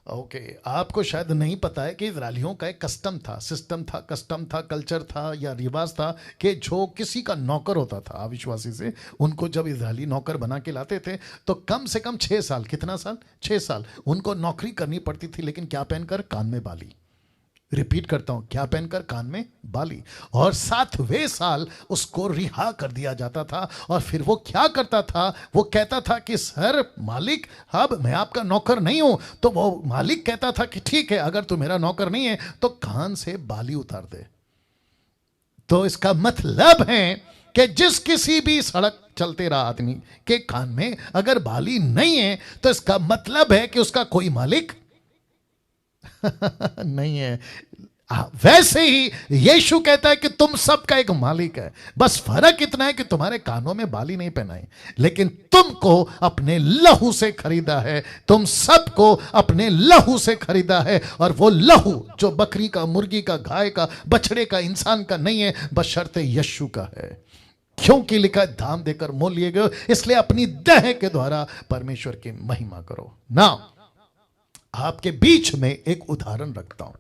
ओके, आपको शायद नहीं पता है कि इजरायलियों का एक कस्टम था, कल्चर था या रिवाज था कि जो किसी का नौकर होता था अविश्वासी से, उनको जब इजरायली नौकर बना के लाते थे तो कम से कम 6 साल, कितना साल? 6 साल उनको नौकरी करनी पड़ती थी, लेकिन क्या पहनकर? कान में बाली। रिपीट करता हूं, क्या पहनकर? कान में बाली। और 7वें साल उसको रिहा कर दिया जाता था। और फिर वो क्या करता था? वो कहता था कि सर मालिक, अब मैं आपका नौकर नहीं हूं। तो वो मालिक कहता था कि ठीक है, अगर तू मेरा नौकर नहीं है तो कान से बाली उतार दे। तो इसका मतलब है कि जिस किसी भी सड़क चलते रहा आदमी के कान में अगर बाली नहीं है तो इसका मतलब है कि उसका कोई मालिक नहीं है। वैसे ही यीशु कहता है कि तुम सबका एक मालिक है, बस फर्क इतना है कि तुम्हारे कानों में बाली नहीं पहनाई, लेकिन तुमको अपने लहू से खरीदा है। तुम सबको अपने लहू से खरीदा है। और वो लहू जो बकरी का, मुर्गी का, गाय का, बछड़े का, इंसान का नहीं है, बशर्ते यीशु का है। क्योंकि लिखा है दाम देकर मोल लिए गए, इसलिए अपनी देह के द्वारा परमेश्वर की महिमा करो। ना, आपके बीच में एक उदाहरण रखता हूं।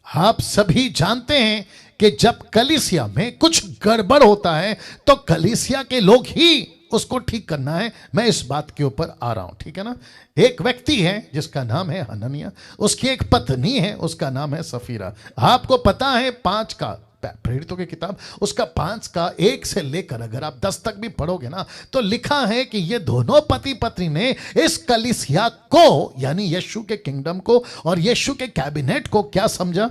आप सभी जानते हैं कि जब कलीसिया में कुछ गड़बड़ होता है तो कलीसिया के लोग ही उसको ठीक करना है। मैं इस बात के ऊपर आ रहा हूं, ठीक है ना। एक व्यक्ति है जिसका नाम है हनन्याह, उसकी एक पत्नी है, उसका नाम है सफीरा। आपको पता है 5 का प्रेरितों की किताब, उसका 5 का 1 से लेकर अगर आप 10 तक भी पढ़ोगे ना, तो लिखा है कि ये दोनों पति पत्नी ने इस कलीसिया को, यानी यीशु के किंगडम को और यीशु के कैबिनेट को क्या समझा?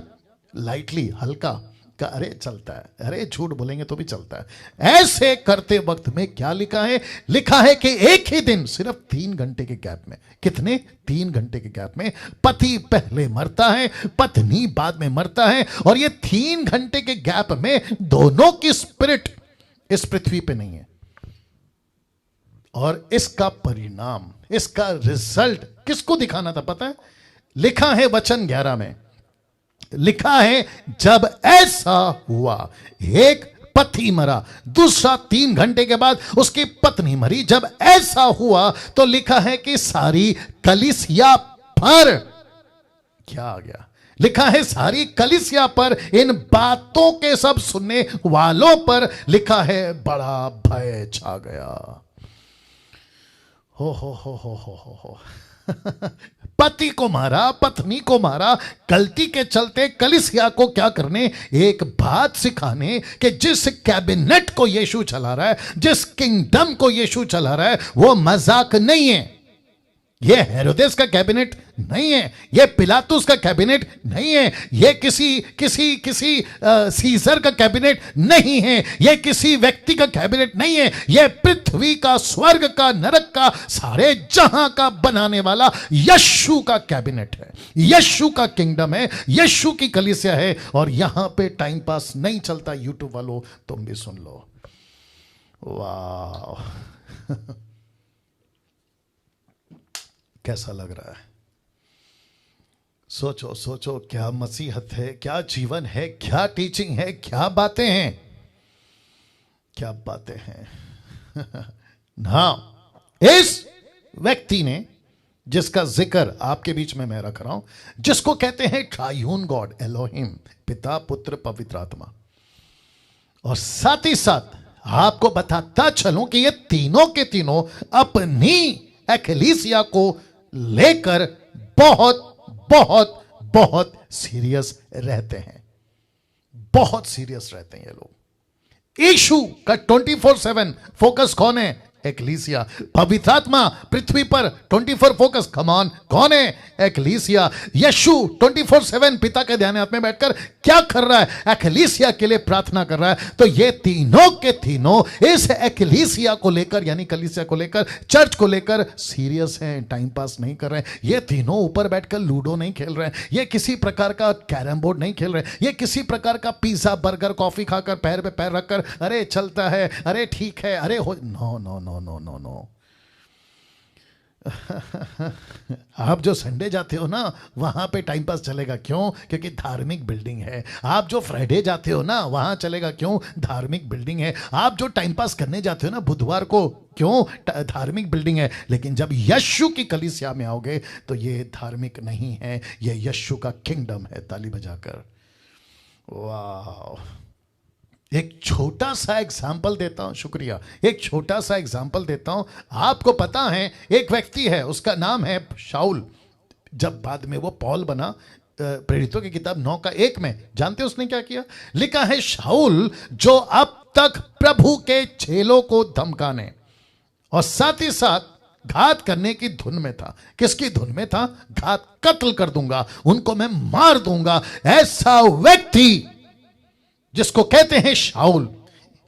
लाइटली, हल्का, का अरे चलता है, अरे झूठ बोलेंगे तो भी चलता है। ऐसे करते वक्त में क्या लिखा है? लिखा है कि एक ही दिन, सिर्फ 3 घंटे के गैप में, कितने? 3 घंटे के गैप में पति पहले मरता है, पत्नी बाद में मरता है। और ये 3 घंटे के गैप में दोनों की स्पिरिट इस पृथ्वी पे नहीं है। और इसका परिणाम, इसका रिजल्ट किसको दिखाना था पता है? लिखा है वचन 11 में, लिखा है जब ऐसा हुआ, एक पति मरा, दूसरा 3 घंटे के बाद उसकी पत्नी मरी। जब ऐसा हुआ तो लिखा है कि सारी कलीसिया पर क्या आ गया? लिखा है सारी कलीसिया पर, इन बातों के सब सुनने वालों पर लिखा है बड़ा भय छा गया। हो पति को मारा, पत्नी को मारा, गलती के चलते कलीसिया को क्या करने? एक बात सिखाने कि जिस कैबिनेट को यीशु चला रहा है, जिस किंगडम को यीशु चला रहा है, वो मजाक नहीं है। ये हेरोदेस का कैबिनेट नहीं है, ये पिलातुस का कैबिनेट नहीं है, ये किसी सीजर का कैबिनेट नहीं है, ये किसी व्यक्ति का कैबिनेट नहीं है। ये पृथ्वी का, स्वर्ग का, नरक का, सारे जहां का बनाने वाला यीशु का कैबिनेट है, यीशु का किंगडम है, यीशु की कलीसिया है। और यहां पे टाइम पास नहीं चलता। यूट्यूब वालों तुम भी सुन लो। वाह कैसा लग रहा है? सोचो सोचो, क्या मसीहत है, क्या जीवन है, क्या टीचिंग है, क्या बातें हैं, क्या बातें हैं। ना, इस व्यक्ति ने, जिसका जिक्र आपके बीच में मैं रख रहा हूं, जिसको कहते हैं ट्रायून गॉड, एलोहिम, पिता, पुत्र, पवित्र आत्मा। और साथ ही साथ आपको बताता चलूं कि ये तीनों के तीनों अपनी एक्लीसिया को लेकर बहुत बहुत बहुत सीरियस रहते हैं, बहुत सीरियस रहते हैं ये लोग। यीशु का 24/7 फोकस कौन है? एक्लीसिया। पवित्र आत्मा पृथ्वी पर 24 फोकस, कमान, कौन है? एक्लीसिया। यीशु 24/7 पिता के ध्यान में बैठकर क्या कर रहा है? एक्लीसिया के लिए प्रार्थना कर रहा है। तो ये तीनों के तीनों इस एक्लीसिया को लेकर, यानी कलीसिया को लेकर, चर्च को लेकर सीरियस हैं, टाइम पास नहीं कर रहे हैं। ये तीनों ऊपर बैठकर लूडो नहीं खेल रहे हैं, ये किसी प्रकार का कैरम बोर्ड नहीं खेल रहे हैं, ये किसी प्रकार का पिज्जा, बर्गर, कॉफी खाकर पैर पे पैर रखकर अरे चलता है, अरे ठीक है, अरे हो, no no no no no no. आप जो संडे जाते हो ना, वहां पे टाइम पास चलेगा। क्यों? क्योंकि धार्मिक बिल्डिंग है। आप जो फ्राइडे जाते हो ना, वहां चलेगा। क्यों? धार्मिक बिल्डिंग है। आप जो टाइम पास करने जाते हो ना बुधवार को, क्यों? धार्मिक बिल्डिंग है। लेकिन जब यीशु की कलीसिया में आओगे तो ये धार्मिक नहीं है, ये यीशु का किंगडम है। ताली बजाकर वाह। एक छोटा सा एग्जाम्पल देता हूं, शुक्रिया। एक छोटा सा एग्जाम्पल देता हूं। आपको पता है एक व्यक्ति है, उसका नाम है शाऊल। जब बाद में वो पौल बना, प्रेरितों की किताब 9:1 में जानते उसने क्या किया? लिखा है शाऊल जो अब तक प्रभु के चेलों को धमकाने और साथ ही साथ घात करने की धुन में था। किसकी धुन में था? घात, कत्ल कर दूंगा, उनको मैं मार दूंगा, ऐसा व्यक्ति जिसको कहते हैं शाऊल।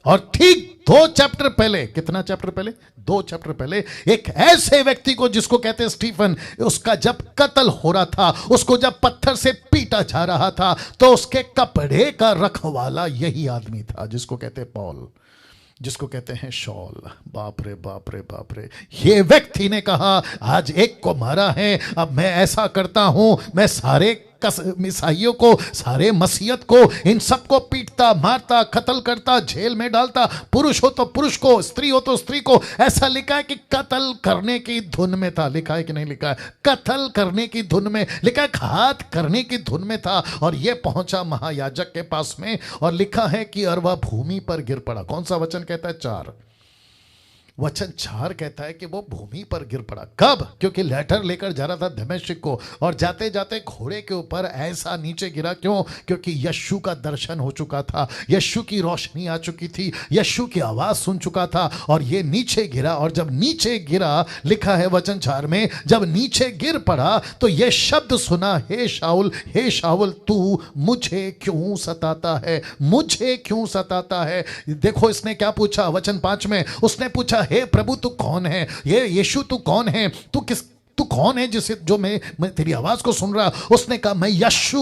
और ठीक 2 चैप्टर पहले, कितना चैप्टर पहले? 2 चैप्टर पहले एक ऐसे व्यक्ति को जिसको कहते हैं स्टीफन, उसका जब कत्ल हो रहा था, उसको जब पत्थर से पीटा जा रहा था, तो उसके कपड़े का रखवाला यही आदमी था जिसको कहते हैं पौल, जिसको कहते हैं शॉल। बाप रे बाप रे बाप रे। ये व्यक्ति ने कहा आज एक को मारा है, अब मैं ऐसा करता हूं, मैं सारे ईसाइयों को, सारे मसीहत को, इन सबको पीटता, मारता, कत्ल करता, जेल में डालता, पुरुष हो तो पुरुष को, स्त्री हो तो स्त्री को। ऐसा लिखा है कि कत्ल करने की धुन में था। लिखा है कि नहीं लिखा है? कत्ल करने की धुन में, लिखा है घात करने की धुन में था। और यह पहुंचा महायाजक के पास में और लिखा है कि और वह भूमि पर गिर पड़ा। कौन सा वचन कहता है? 4। वचन 4 कहता है कि वो भूमि पर गिर पड़ा। कब? क्योंकि लेटर लेकर जा रहा था दमिश्क को, और जाते जाते घोड़े के ऊपर ऐसा नीचे गिरा। क्यों? क्योंकि यीशु का दर्शन हो चुका था, यीशु की रोशनी आ चुकी थी, यीशु की आवाज सुन चुका था, और ये नीचे गिरा। और जब नीचे गिरा, लिखा है वचन 4 में, जब नीचे गिर पड़ा तो ये शब्द सुना, हे शाऊल तू मुझे क्यों सताता है, मुझे क्यों सताता है। देखो इसने क्या पूछा? वचन 5 में उसने पूछा, हे प्रभु तू कौन है? ये यीशु तू कौन है? तू कौन है जिसे जो मैं तेरी आवाज को सुन रहा? उसने कहा मैं यीशु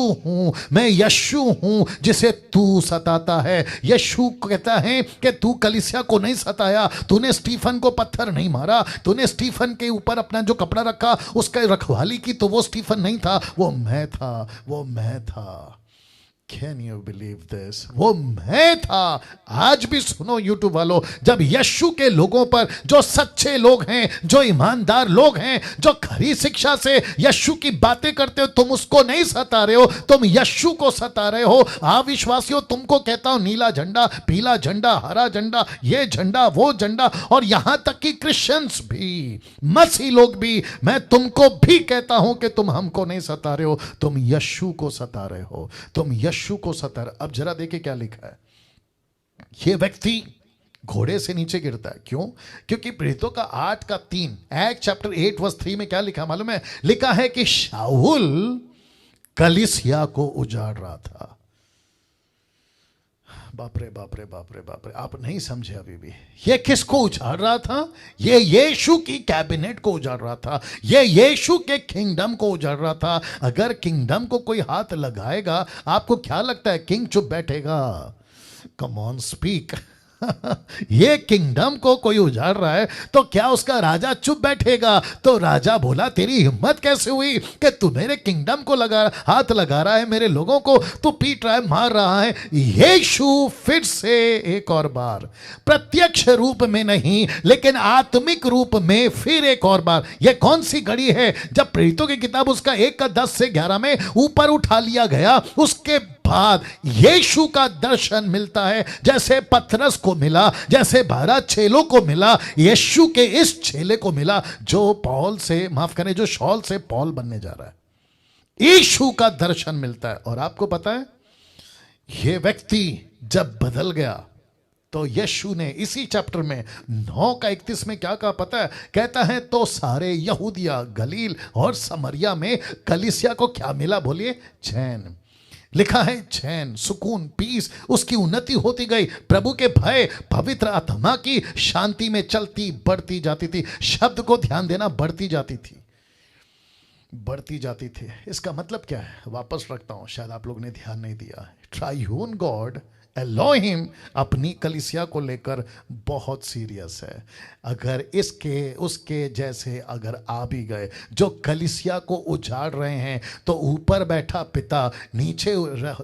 हूं जिसे तू सताता है। यीशु कहता है कि तू कलीसिया को नहीं सताया, तूने स्टीफन को पत्थर नहीं मारा, तूने स्टीफन के ऊपर अपना जो कपड़ा रखा उसका रखवाली की, तो वो स्टीफन नहीं था, वो मैं था। Can you believe this? वो मैं था। आज भी सुनो यूट्यूब वालों, जब यीशु के लोगों पर, जो सच्चे लोग हैं, जो ईमानदार लोग हैं, जो खरी शिक्षा से यीशु की बातें करते हो, तुम उसको नहीं सता रहे हो, तुम यीशु को सता रहे हो। अविश्वासियों, तुमको कहता हूं नीला झंडा, पीला झंडा, हरा झंडा, ये झंडा, वो झंडा, और यहां तक कि क्रिश्चियंस भी, मसीह लोग भी, मैं तुमको भी कहता हूं कि तुम हमको नहीं सता रहे हो, तुम यीशु को सता रहे हो, तुम यीशु को सता रहे। अब जरा देखिए क्या लिखा है। यह व्यक्ति घोड़े से नीचे गिरता है। क्यों? क्योंकि प्रेरितों का 8:3, एक्ट चैप्टर 8:3 में क्या लिखा मालूम है? लिखा है कि शाऊल कलीसिया को उजाड़ रहा था। बाप रे बाप रे बाप रे बाप रे। आप नहीं समझे अभी भी। ये किसको उजाड़ रहा था? ये यीशु की कैबिनेट को उजाड़ रहा था, ये यीशु के किंगडम को उजाड़ रहा था। अगर किंगडम को कोई हाथ लगाएगा, आपको क्या लगता है किंग चुप बैठेगा? Come on speak. ये किंगडम को कोई उजाड़ रहा है तो क्या उसका राजा चुप बैठेगा? तो राजा बोला तेरी हिम्मत कैसे हुई कि तू मेरे किंगडम को हाथ लगा रहा है, मेरे लोगों को तू पीट रहा है, मार रहा है। यीशु फिर से एक और बार, प्रत्यक्ष रूप में नहीं लेकिन आत्मिक रूप में फिर एक और बार। यह कौन सी घड़ी है? जब प्रेरितों की किताब उसका 1:10-11 में ऊपर उठा लिया गया, उसके बाद यीशु का दर्शन मिलता है, जैसे पतरस को मिला, जैसे 12 चेलों को मिला, यीशु के इस चेले को मिला जो पौल से, माफ करें, जो शॉल से पौल बनने जा रहा है। यीशु का दर्शन मिलता है। और आपको पता है यह व्यक्ति जब बदल गया तो यीशु ने इसी चैप्टर में 9:31 में क्या कहा पता है? कहता है तो सारे यहूदिया, गलील और समरिया में कलीसिया को क्या मिला? बोलिए, चैन। लिखा है चैन, सुकून, पीस, उसकी उन्नति होती गई। प्रभु के भय, पवित्र आत्मा की शांति में चलती बढ़ती जाती थी। शब्द को ध्यान देना, बढ़ती जाती थी, बढ़ती जाती थी। इसका मतलब क्या है? वापस रखता हूं, शायद आप लोग ने ध्यान नहीं दिया। ट्राइयून गॉड एलोहिम अपनी कलीसिया को लेकर बहुत सीरियस है। अगर इसके उसके जैसे अगर आ भी गए जो कलीसिया को उजाड़ रहे हैं, तो ऊपर बैठा पिता, नीचे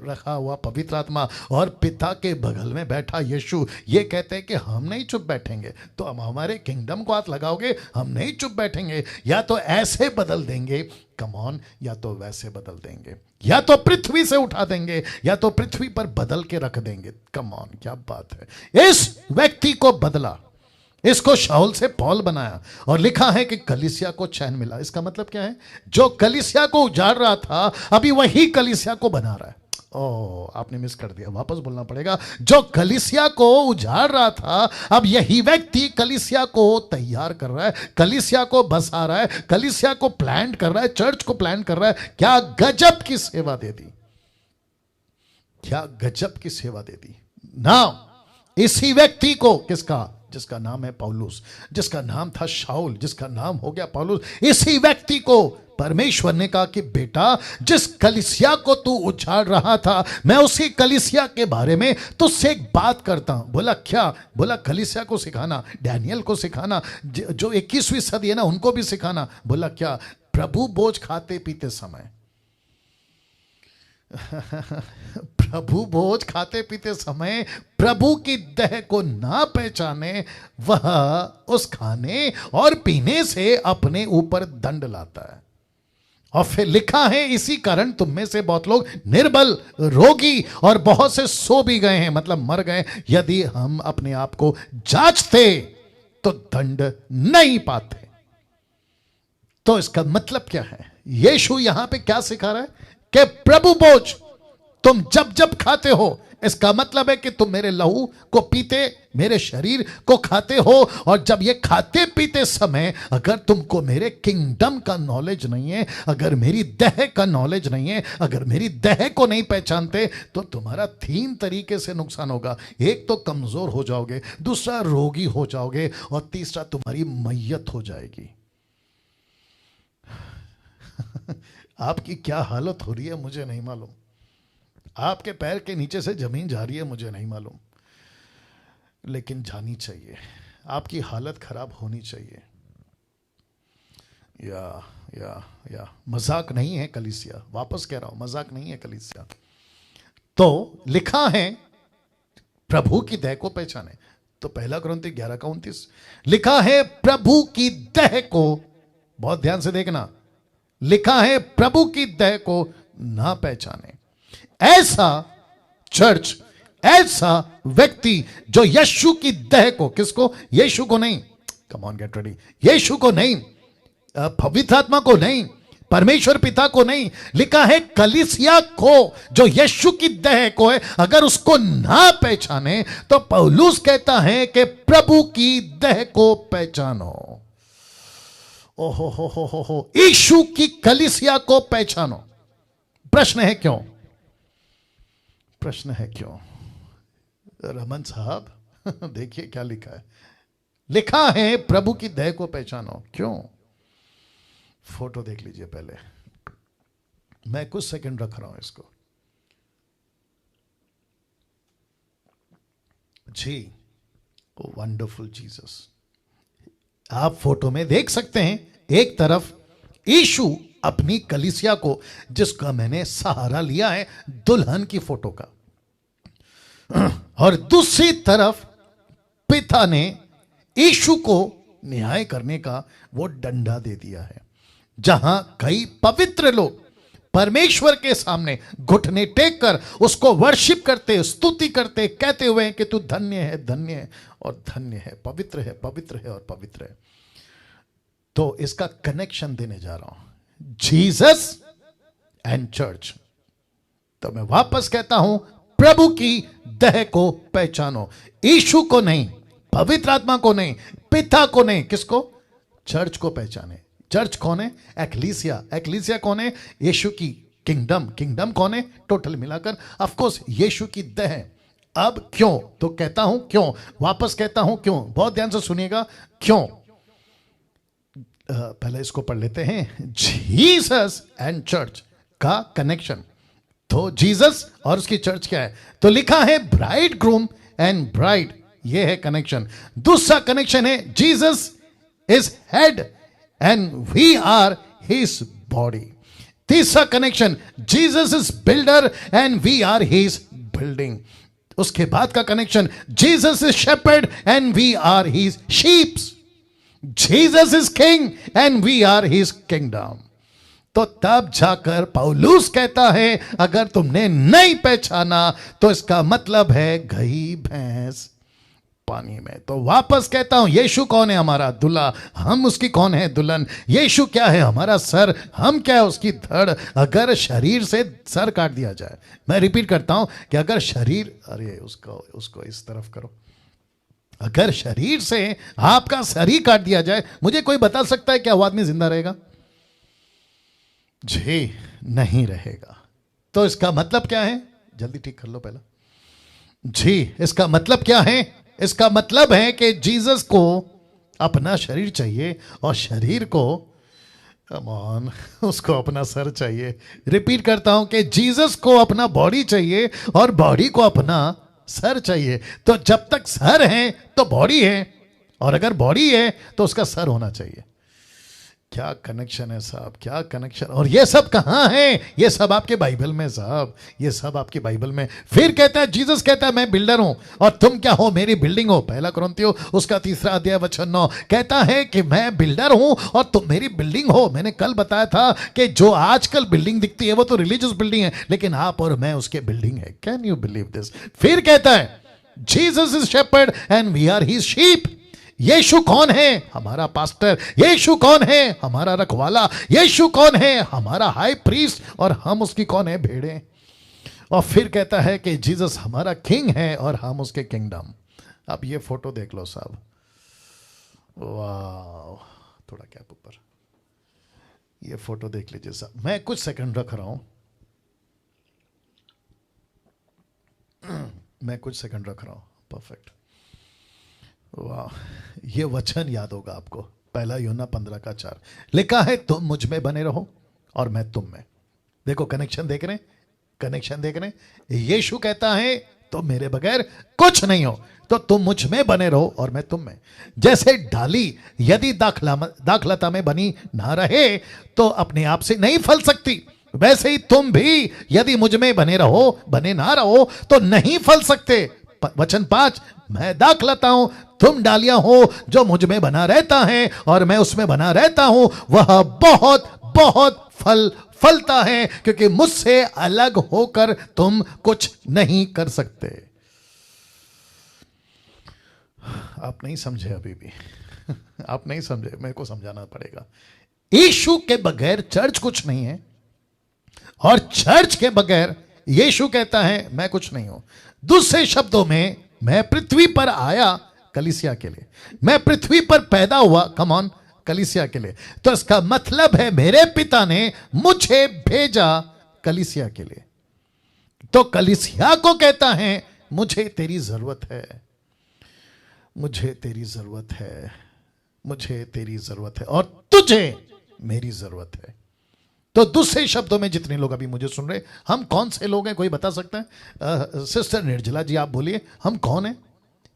रखा हुआ पवित्र आत्मा और पिता के बगल में बैठा यीशु, ये कहते हैं कि हम नहीं चुप बैठेंगे। तो हम हमारे किंगडम को हाथ लगाओगे, हम नहीं चुप बैठेंगे। या तो ऐसे बदल देंगे, कम ऑन, या तो वैसे बदल देंगे, या तो पृथ्वी से उठा देंगे, या तो पृथ्वी पर बदल के रख देंगे। कम ऑन, क्या बात है। इस व्यक्ति को बदला, इसको शाऊल से पौल बनाया और लिखा है कि कलीसिया को चैन मिला। इसका मतलब क्या है? जो कलीसिया को उजाड़ रहा था अभी वही कलीसिया को बना रहा है। आपने मिस कर दिया, वापस बोलना पड़ेगा। जो कलीसिया को उजाड़ रहा था अब यही व्यक्ति कलीसिया को तैयार कर रहा है, कलीसिया को बसा रहा है, कलीसिया को प्लान कर रहा है, चर्च को प्लान कर रहा है। क्या गजब की सेवा दे दी, क्या गजब की सेवा दे दी ना। इसी व्यक्ति को, किसका? जिसका नाम है पौलुस, जिसका नाम था शाऊल, जिसका नाम हो गया पौलुस, इसी व्यक्ति को परमेश्वर ने कहा कि बेटा जिस कलीसिया को तू उछाड़ रहा था मैं उसी कलीसिया के बारे में तुझसे एक बात करता हूं। बोला क्या? बोला कलीसिया को सिखाना, डैनियल को सिखाना, जो 21वीं सदी है ना उनको भी सिखाना। बोला क्या? प्रभु भोज खाते पीते समय प्रभु भोज खाते पीते समय प्रभु की देह को ना पहचाने वह उस खाने और पीने से अपने ऊपर दंड लाता है। और फिर लिखा है इसी कारण तुम में से बहुत लोग निर्बल, रोगी और बहुत से सो भी गए हैं, मतलब मर गए। यदि हम अपने आप को जांचते तो दंड नहीं पाते। तो इसका मतलब क्या है? यीशु यहां पे क्या सिखा रहा है कि प्रभु भोज तुम जब जब खाते हो, इसका मतलब है कि तुम मेरे लहू को पीते, मेरे शरीर को खाते हो। और जब ये खाते पीते समय अगर तुमको मेरे किंगडम का नॉलेज नहीं है, अगर मेरी देह का नॉलेज नहीं है, अगर मेरी देह को नहीं पहचानते तो तुम्हारा 3 तरीके से नुकसान होगा। एक तो कमजोर हो जाओगे, दूसरा रोगी हो जाओगे और तीसरा तुम्हारी मैयत हो जाएगी। आपकी क्या हालत हो रही है मुझे नहीं मालूम, आपके पैर के नीचे से जमीन जा रही है मुझे नहीं मालूम, लेकिन जानी चाहिए, आपकी हालत खराब होनी चाहिए। या मजाक नहीं है कलीसिया, वापस कह रहा हूं मजाक नहीं है कलीसिया। तो लिखा है प्रभु की देह को पहचाने, तो 1 कुरिन्थी 11:29 लिखा है प्रभु की देह को, बहुत ध्यान से देखना, लिखा है प्रभु की देह को ना पहचाने। ऐसा चर्च, ऐसा व्यक्ति जो यीशु की देह को, किसको? यीशु को नहीं, कम ऑन गेट रेडी, यीशु को नहीं, पवित्र आत्मा को नहीं, परमेश्वर पिता को नहीं, लिखा है कलीसिया को जो यीशु की देह को है, अगर उसको ना पहचाने तो पौलुस कहता है कि प्रभु की देह को पहचानो। ओहो हो, यीशु की कलीसिया को पहचानो। प्रश्न है क्यों? प्रश्न है क्यों? रमन साहब देखिए क्या लिखा है, लिखा है प्रभु की देह को पहचानो। क्यों? फोटो देख लीजिए पहले, मैं कुछ सेकंड रख रहा हूं इसको जी। वंडरफुल जीसस, आप फोटो में देख सकते हैं, एक तरफ यीशु अपनी कलीसिया को, जिसका मैंने सहारा लिया है दुल्हन की फोटो का, और दूसरी तरफ पिता ने यीशु को न्याय करने का वो डंडा दे दिया है, जहां कई पवित्र लोग परमेश्वर के सामने घुटने टेक कर उसको वर्शिप करते, स्तुति करते, कहते हुए कि तू धन्य है और धन्य है, पवित्र है, पवित्र है और पवित्र है। तो इसका कनेक्शन देने जा रहा हूं, जीसस एंड चर्च। तो मैं वापस कहता हूं, प्रभु की देह को पहचानो, यीशु को नहीं, पवित्र आत्मा को नहीं, पिता को नहीं, किसको? चर्च को पहचाने। चर्च कौन है? एक्लीसिया। एक्लीसिया कौन है? यीशु की किंगडम। किंगडम कौन है? टोटल मिलाकर ऑफ कोर्स यीशु की देह। अब क्यों? तो कहता हूं क्यों, वापस कहता हूं क्यों, बहुत ध्यान से सुनिएगा क्यों। पहले इसको पढ़ लेते हैं, जीसस एंड चर्च का कनेक्शन। तो जीसस और उसकी चर्च क्या है? तो लिखा है ब्राइड ग्रूम एंड ब्राइड, ये है कनेक्शन। दूसरा कनेक्शन है Jesus is head and we are his body. तीसरा connection, Jesus is builder and we are his building. उसके बाद का connection, Jesus is shepherd and we are his sheeps. Jesus is king and we are his kingdom. तो तब जाकर पौलुस कहता है, अगर तुमने नहीं पहचाना तो इसका मतलब है गई भैंस पानी में। तो वापस कहता हूं, यीशु कौन है? हमारा दूल्हा, हम उसकी कौन है? दुल्हन। यीशु क्या है? हमारा सर, हम क्या है? उसकी धड़। अगर शरीर से सर काट दिया जाए, मैं रिपीट करता हूं कि अगर शरीर, अरे उसको इस तरफ करो, अगर शरीर से आपका सर ही काट दिया जाए, मुझे कोई बता सकता है क्या वो आदमी जिंदा रहेगा? जी नहीं रहेगा। तो इसका मतलब क्या है? जल्दी ठीक कर लो पहला। जी इसका मतलब क्या है? इसका मतलब है कि जीसस को अपना शरीर चाहिए और शरीर को, कम ऑन, उसको अपना सर चाहिए। रिपीट करता हूं कि जीसस को अपना बॉडी चाहिए और बॉडी को अपना सर चाहिए। तो जब तक सर है तो बॉडी है, और अगर बॉडी है तो उसका सर होना चाहिए। क्या कनेक्शन है साहब, क्या कनेक्शन। और ये सब कहां है? ये सब आपके बाइबल में साहब, ये सब आपके बाइबल में। फिर कहता है, जीसस कहता है मैं बिल्डर हूं और तुम क्या हो? मेरी बिल्डिंग हो। पहला कुरिन्थियों उसका 3 अध्याय वचन 9 कहता है कि मैं बिल्डर हूं और तुम मेरी बिल्डिंग हो। मैंने कल बताया था कि जो आजकल बिल्डिंग दिखती है वो तो रिलीजियस बिल्डिंग है, लेकिन आप और मैं उसके बिल्डिंग है। Can you believe this? फिर कहता है, Jesus is shepherd and we are his sheep. Yeshu कौन है? हमारा पास्टर। यीशु कौन है? हमारा रखवाला। यीशु कौन है? हमारा हाई प्रीस्ट। और हम उसकी कौन है? भेड़ें। और फिर कहता है कि जीसस हमारा किंग है और हम उसके किंगडम। अब ये फोटो देख लो साहब, वाह, थोड़ा कैप ऊपर, ये फोटो देख लीजिए साहब। मैं कुछ सेकंड रख रहा हूं, मैं कुछ सेकंड रख रहा हूं। परफेक्ट, वाह, ये वचन याद होगा आपको। पहला यूहन्ना 15:4 लिखा है, तुम मुझ में बने रहो और मैं तुम में। देखो कनेक्शन देख रहे हैं, कनेक्शन देख रहे हैं। यीशु कहता है तुम मेरे बगैर कुछ नहीं हो, तो तुम मुझ में बने रहो और मैं तुम में। जैसे डाली यदि दाखलता में बनी ना रहे तो अपने आप से नहीं फल सकती, वैसे ही तुम भी यदि मुझ में बने रहो, बने ना रहो तो नहीं फल सकते। वचन 5, मैं दाखलता हूं, तुम डालियां हो। जो मुझ में बना रहता है और मैं उसमें बना रहता हूं, वह बहुत बहुत फल फलता है, क्योंकि मुझसे अलग होकर तुम कुछ नहीं कर सकते। आप नहीं समझे अभी भी, आप नहीं समझे, मेरे को समझाना पड़ेगा। यीशु के बगैर चर्च कुछ नहीं है और चर्च के बगैर यीशु कहता है मैं कुछ नहीं हूं। दूसरे शब्दों में, मैं पृथ्वी पर आया कलीसिया के लिए, मैं पृथ्वी पर पैदा हुआ, कम ऑन, कलीसिया के लिए। तो इसका मतलब है मेरे पिता ने मुझे भेजा कलीसिया के लिए। तो कलीसिया को कहता है मुझे तेरी जरूरत है, मुझे तेरी जरूरत है, मुझे तेरी जरूरत है और तुझे मेरी जरूरत है। तो दूसरे शब्दों में, जितने लोग अभी मुझे सुन रहे, हम कौन से लोग हैं? कोई बता सकता है? सिस्टर निर्जला जी आप बोलिए, हम कौन हैं?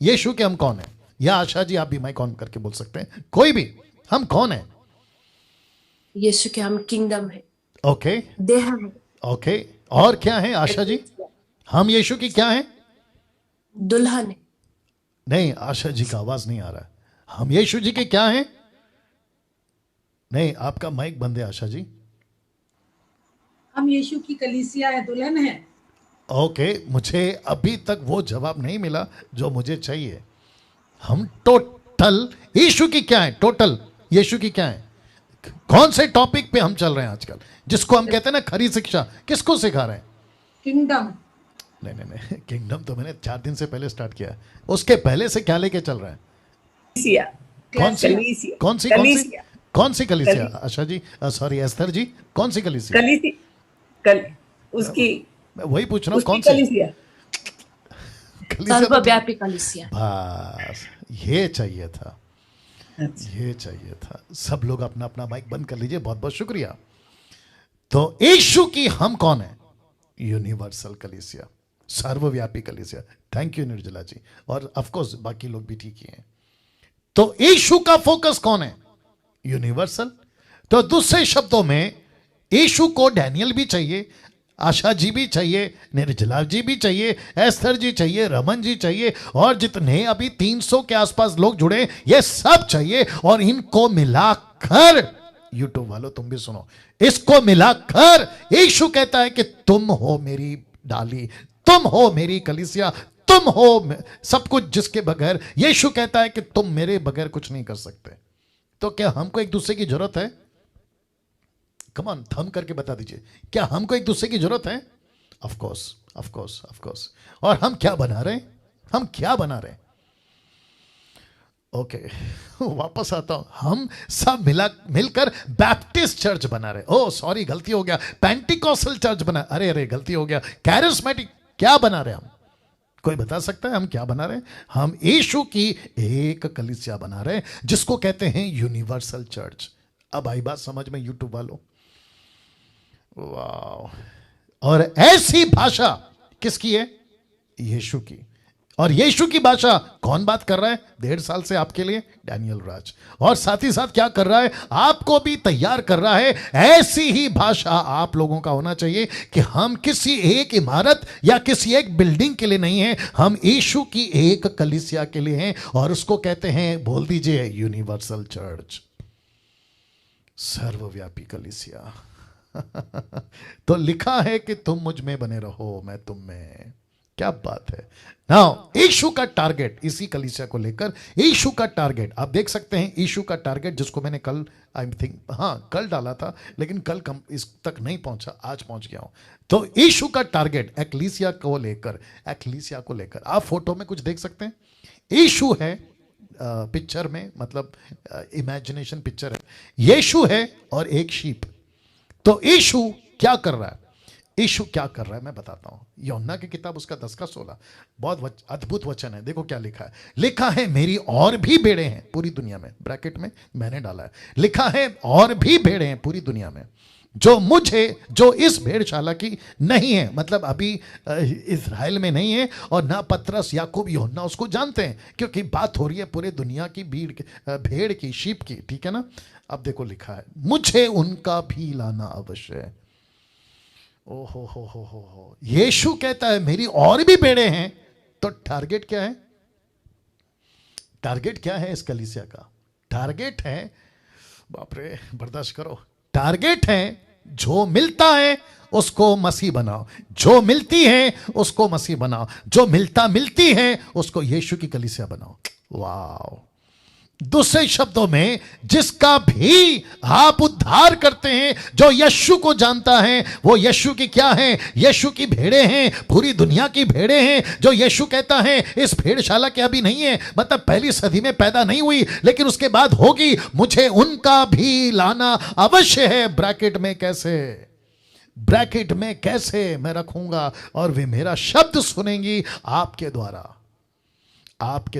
यीशु के हम कौन हैं? या आशा जी आप भी माइक ऑन करके बोल सकते हैं, कोई भी, हम कौन हैं? यीशु के हम किंगडम है, ओके, देह है। ओके, और क्या है आशा जी? हम यीशु की क्या है? दुल्हन है। नहीं, आशा जी का आवाज नहीं आ रहा है। हम यीशु जी के क्या हैं? नहीं, आपका माइक बंद है आशा जी। हम यीशु की कलीसिया है, दुल्हन है। ओके, मुझे अभी तक वो जवाब नहीं मिला जो मुझे चाहिए। हम टोटल यीशु की क्या है? टोटल यीशु की क्या है? कौन से टॉपिक पे हम चल रहे हैं आजकल, जिसको हम कहते हैं ना खरी शिक्षा? किसको सिखा रहे हैं? किंगडम। नहीं नहीं नहीं, किंगडम तो मैंने 4 दिन से पहले स्टार्ट किया है। उसके पहले से क्या लेके चल रहा है? कलीसिया। कौन सी कलीसिया। कौन सी कलीसिया। कौन सी कलीसिया? आशा जी, सॉरी एस्थर जी, कौन सी कलीसिया? उसकी, मैं वही पूछ रहा हूँ, कौन सी कलीसिया? कलीसिया? सर्वव्यापी कलीसिया। बस ये चाहिए था, ये चाहिए था। सब लोग अपना अपना माइक बंद कर लीजिए, बहुत बहुत शुक्रिया। तो यीशु की हम कौन है? यूनिवर्सल कलीसिया, सर्वव्यापी कलीसिया। थैंक यू निर्जला जी, और ऑफ कोर्स बाकी लोग भी ठीक ही हैं। तो यीशु का फोकस कौन है? यूनिवर्सल। तो दूसरे शब्दों में, यीशु को डैनियल भी चाहिए, आशा जी भी चाहिए, निर्जला जी भी चाहिए, एस्थर जी चाहिए, रमन जी चाहिए, और जितने अभी 300 के आसपास लोग जुड़े, ये सब चाहिए। और इनको मिलाकर, यूट्यूब वालों तुम भी सुनो, इसको मिलाकर यीशु कहता है कि तुम हो मेरी डाली, तुम हो मेरी कलीसिया, तुम हो सब कुछ जिसके बगैर यीशु कहता है कि तुम मेरे बगैर कुछ नहीं कर सकते। तो क्या हमको एक दूसरे की जरूरत है? कम ऑन, थम करके बता दीजिए, क्या हमको एक दूसरे की जरूरत है? Of course, of course, of course. और हम क्या बना रहे हैं? हम क्या बना रहे हैं? ओके, वापस आता हूं। हम सब मिलकर बैप्टिस्ट चर्च बना रहे। ओह सॉरी, गलती हो गया। पेंटिकॉस्टल चर्च बना, अरे गलती हो गया। कैरिस्मेटिक, क्या बना रहे हम? कोई बता सकता है हम क्या बना रहे हैं? हम यीशु की एक कलीसिया बना रहे हैं जिसको कहते हैं यूनिवर्सल चर्च। अब आई बात समझ में यूट्यूब वालों? वाह। और ऐसी भाषा किसकी है? यीशु की। और यीशु की भाषा कौन बात कर रहा है 1.5 साल से आपके लिए? डैनियल राज। और साथ ही साथ क्या कर रहा है? आपको भी तैयार कर रहा है। ऐसी ही भाषा आप लोगों का होना चाहिए कि हम किसी एक इमारत या किसी एक बिल्डिंग के लिए नहीं है, हम यीशु की एक कलीसिया के लिए हैं। और उसको कहते हैं, बोल दीजिए, यूनिवर्सल चर्च, सर्वव्यापी कलीसिया। तो लिखा है कि तुम मुझ में बने रहो, मैं तुम में। क्या बात है। नाउ यीशु का टारगेट, इसी कलीसिया को लेकर यीशु का टारगेट आप देख सकते हैं। यीशु का टारगेट जिसको मैंने कल आई थिंक कल डाला था, लेकिन कल इस तक नहीं पहुंचा, आज पहुंच गया हूं। तो यीशु का टारगेट एक्लीसिया को लेकर आप फोटो में कुछ देख सकते हैं। यीशु है पिक्चर में, मतलब इमेजिनेशन पिक्चर है। यीशु है और एक शीप। तो यीशु क्या कर रहा है? यीशु क्या कर रहा है मैं बताता हूं। यूहन्ना की किताब उसका 10:16 बहुत अद्भुत वचन है। देखो क्या लिखा है। लिखा है, मेरी और भी भेड़ें हैं पूरी दुनिया में, ब्रैकेट में मैंने डाला है, लिखा है और भी भेड़ें हैं पूरी दुनिया में, जो इस भेड़शाला की नहीं है। मतलब अभी इज़राइल में नहीं है, और ना पतरस, याकूब, यूहन्ना उसको जानते हैं, क्योंकि बात हो रही है पूरे दुनिया की भेड़ की, शीप की, ठीक है ना। अब देखो लिखा है, मुझे उनका भी लाना अवश्य है। ओ हो। यीशु कहता है मेरी और भी भेड़ें हैं। तो टारगेट क्या है? टारगेट क्या है इस कलीसिया का? टारगेट है, बाप रे बर्दाश्त करो, टारगेट है जो मिलता है उसको मसीह बनाओ, जो मिलती है उसको मसीह बनाओ, जो मिलती है उसको यीशु की कलीसिया बनाओ। वाह। दूसरे शब्दों में, जिसका भी आप उद्धार करते हैं, जो यीशु को जानता है, वो यीशु की क्या है? यीशु की भेड़ें हैं, पूरी दुनिया की भेड़ें हैं। जो यीशु कहता है इस भेड़शाला के अभी नहीं है, मतलब पहली सदी में पैदा नहीं हुई, लेकिन उसके बाद होगी, मुझे उनका भी लाना अवश्य है। ब्रैकेट में कैसे? ब्रैकेट में कैसे मैं रखूंगा? और वे मेरा शब्द सुनेंगी आपके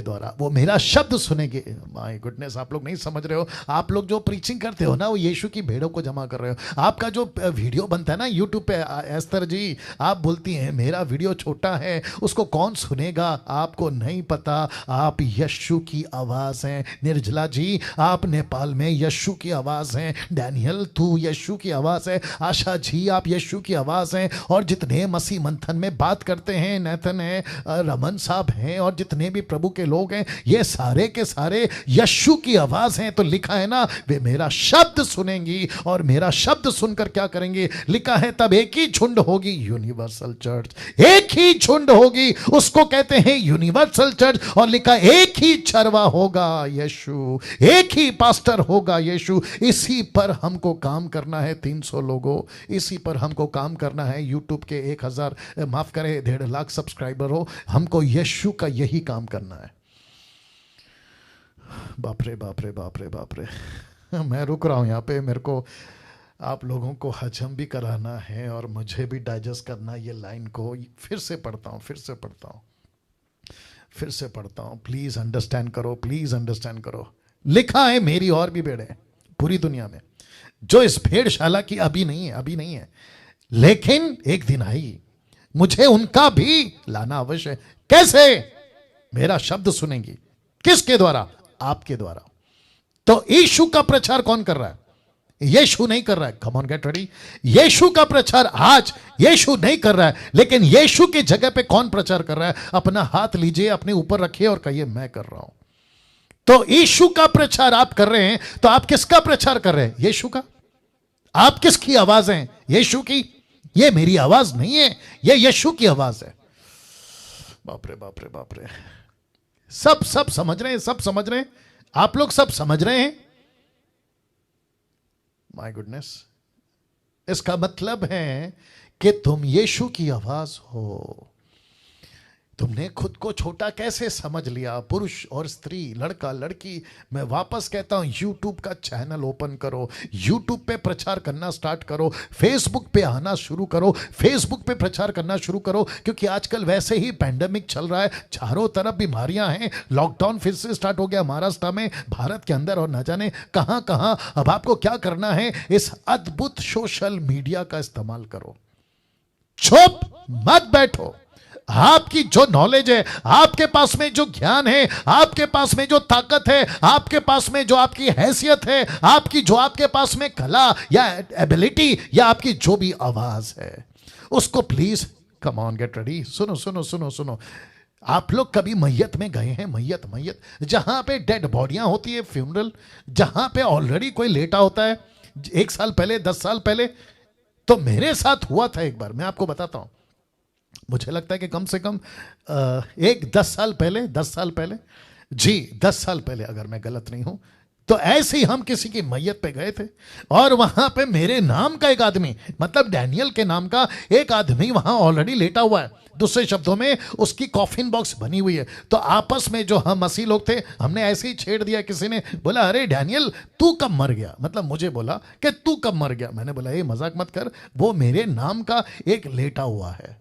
द्वारा, वो मेरा शब्द सुनेंगे। माय गुडनेस, आप लोग नहीं समझ रहे हो। आप लोग जो प्रीचिंग करते हो ना, वो यीशु की भेड़ों को जमा कर रहे हो। आपका जो वीडियो बनता है ना यूट्यूब पे, एस्तर जी आप बोलती हैं मेरा वीडियो छोटा है, उसको कौन सुनेगा? आपको नहीं पता, आप यीशु की आवाज़ हैं। निर्जला जी आप नेपाल में यीशु की आवाज़ हैं। डैनियल तू यीशु की आवाज़ है। आशा जी आप यीशु की आवाज़ हैं। और जितने मसीह मंथन में बात करते हैं, नैथन है, रमन साहब हैं, और जितने भी प्रभु के लोग हैं, ये सारे के सारे यीशु की आवाज हैं। तो लिखा है ना, वे मेरा शब्द सुनेंगी, और मेरा शब्द सुनकर क्या करेंगे? लिखा है तब एक ही झुंड होगी, यूनिवर्सल चर्च। एक ही झुंड होगी, उसको कहते हैं यूनिवर्सल चर्च। और लिखा एक ही चरवा होगा यीशु, एक ही पास्टर होगा यीशु। इसी पर हमको काम करना है 300 लोगों, इसी पर हमको काम करना है। यूट्यूब के 1000 माफ करें 1.5 लाख सब्सक्राइबर हो, हमको यीशु का यही काम करना है। बाप रे बाप रे बाप रे बाप रे। मैं रुक रहा हूं यहाँ पे, मेरे को आप लोगों को हजम भी कराना है और मुझे भी डाइजेस्ट करना है। ये लाइन को फिर से पढ़ता हूं, प्लीज अंडरस्टैंड करो, प्लीज अंडरस्टैंड करो। लिखा है मेरी और भी भेड़ें पूरी दुनिया में, जो इस भेड़शाला की अभी नहीं है, लेकिन एक दिन आई, मुझे उनका भी लाना अवश्य है। कैसे? मेरा शब्द सुनेंगी। किसके द्वारा? आपके द्वारा। तो यीशु का प्रचार कौन कर रहा है? यीशु नहीं कर रहा है। Come on get ready. Yeshu का प्रचार आज यीशु नहीं कर रहा है, लेकिन यीशु की जगह पे कौन प्रचार कर रहा है? अपना हाथ लीजिए, अपने ऊपर रखिए और कहिए मैं कर रहा हूं। तो यीशु का प्रचार आप कर रहे हैं, तो आप किसका प्रचार कर रहे हैं? यीशु का। आप किसकी आवाज हैं? यीशु की। ये मेरी आवाज नहीं है, ये यीशु की आवाज है। बाप रे बाप रे बाप रे। सब समझ रहे हैं, सब समझ रहे हैं, आप लोग सब समझ रहे हैं। My goodness. इसका मतलब है कि तुम यीशु की आवाज हो। तुमने खुद को छोटा कैसे समझ लिया? पुरुष और स्त्री, लड़का लड़की। मैं वापस कहता हूं, यूट्यूब का चैनल ओपन करो, यूट्यूब पे प्रचार करना स्टार्ट करो, फेसबुक पे आना शुरू करो, फेसबुक पे प्रचार करना शुरू करो, क्योंकि आजकल वैसे ही पैंडेमिक चल रहा है, चारों तरफ बीमारियां हैं, लॉकडाउन फिर से स्टार्ट हो गया महाराष्ट्र में, भारत के अंदर, और न जाने कहां कहां। अब आपको क्या करना है? इस अद्भुत सोशल मीडिया का इस्तेमाल करो। चुप मत बैठो। आपकी जो नॉलेज है, आपके पास में जो ज्ञान है, आपके पास में जो ताकत है, आपके पास में जो आपकी हैसियत है, आपके पास में कला या एबिलिटी या आपकी जो भी आवाज है, उसको please come on get ready. सुनो सुनो सुनो सुनो। आप लोग कभी मैयत में गए हैं? मैयत जहां पे डेड बॉडियां होती है, फ्यूनरल, जहां पे ऑलरेडी कोई लेटा होता है, 1 साल पहले, 10 साल पहले, तो मेरे साथ हुआ था एक बार। मैं आपको बताता हूं, मुझे लगता है कि कम से कम 10 साल पहले जी, 10 साल पहले, अगर मैं गलत नहीं हूं, तो ऐसे ही हम किसी की मैयत पे गए थे, और वहां पे मेरे नाम का एक आदमी, मतलब डैनियल के नाम का एक आदमी वहां ऑलरेडी लेटा हुआ है। दूसरे शब्दों में, उसकी कॉफिन बॉक्स बनी हुई है। तो आपस में जो हम मसीह लोग थे, हमने ऐसे ही छेड़ दिया। किसी ने बोला, अरे डैनियल तू कब मर गया? मतलब मुझे बोला कि तू कब मर गया? मैंने बोला, ये मजाक मत कर, वो मेरे नाम का एक लेटा हुआ है।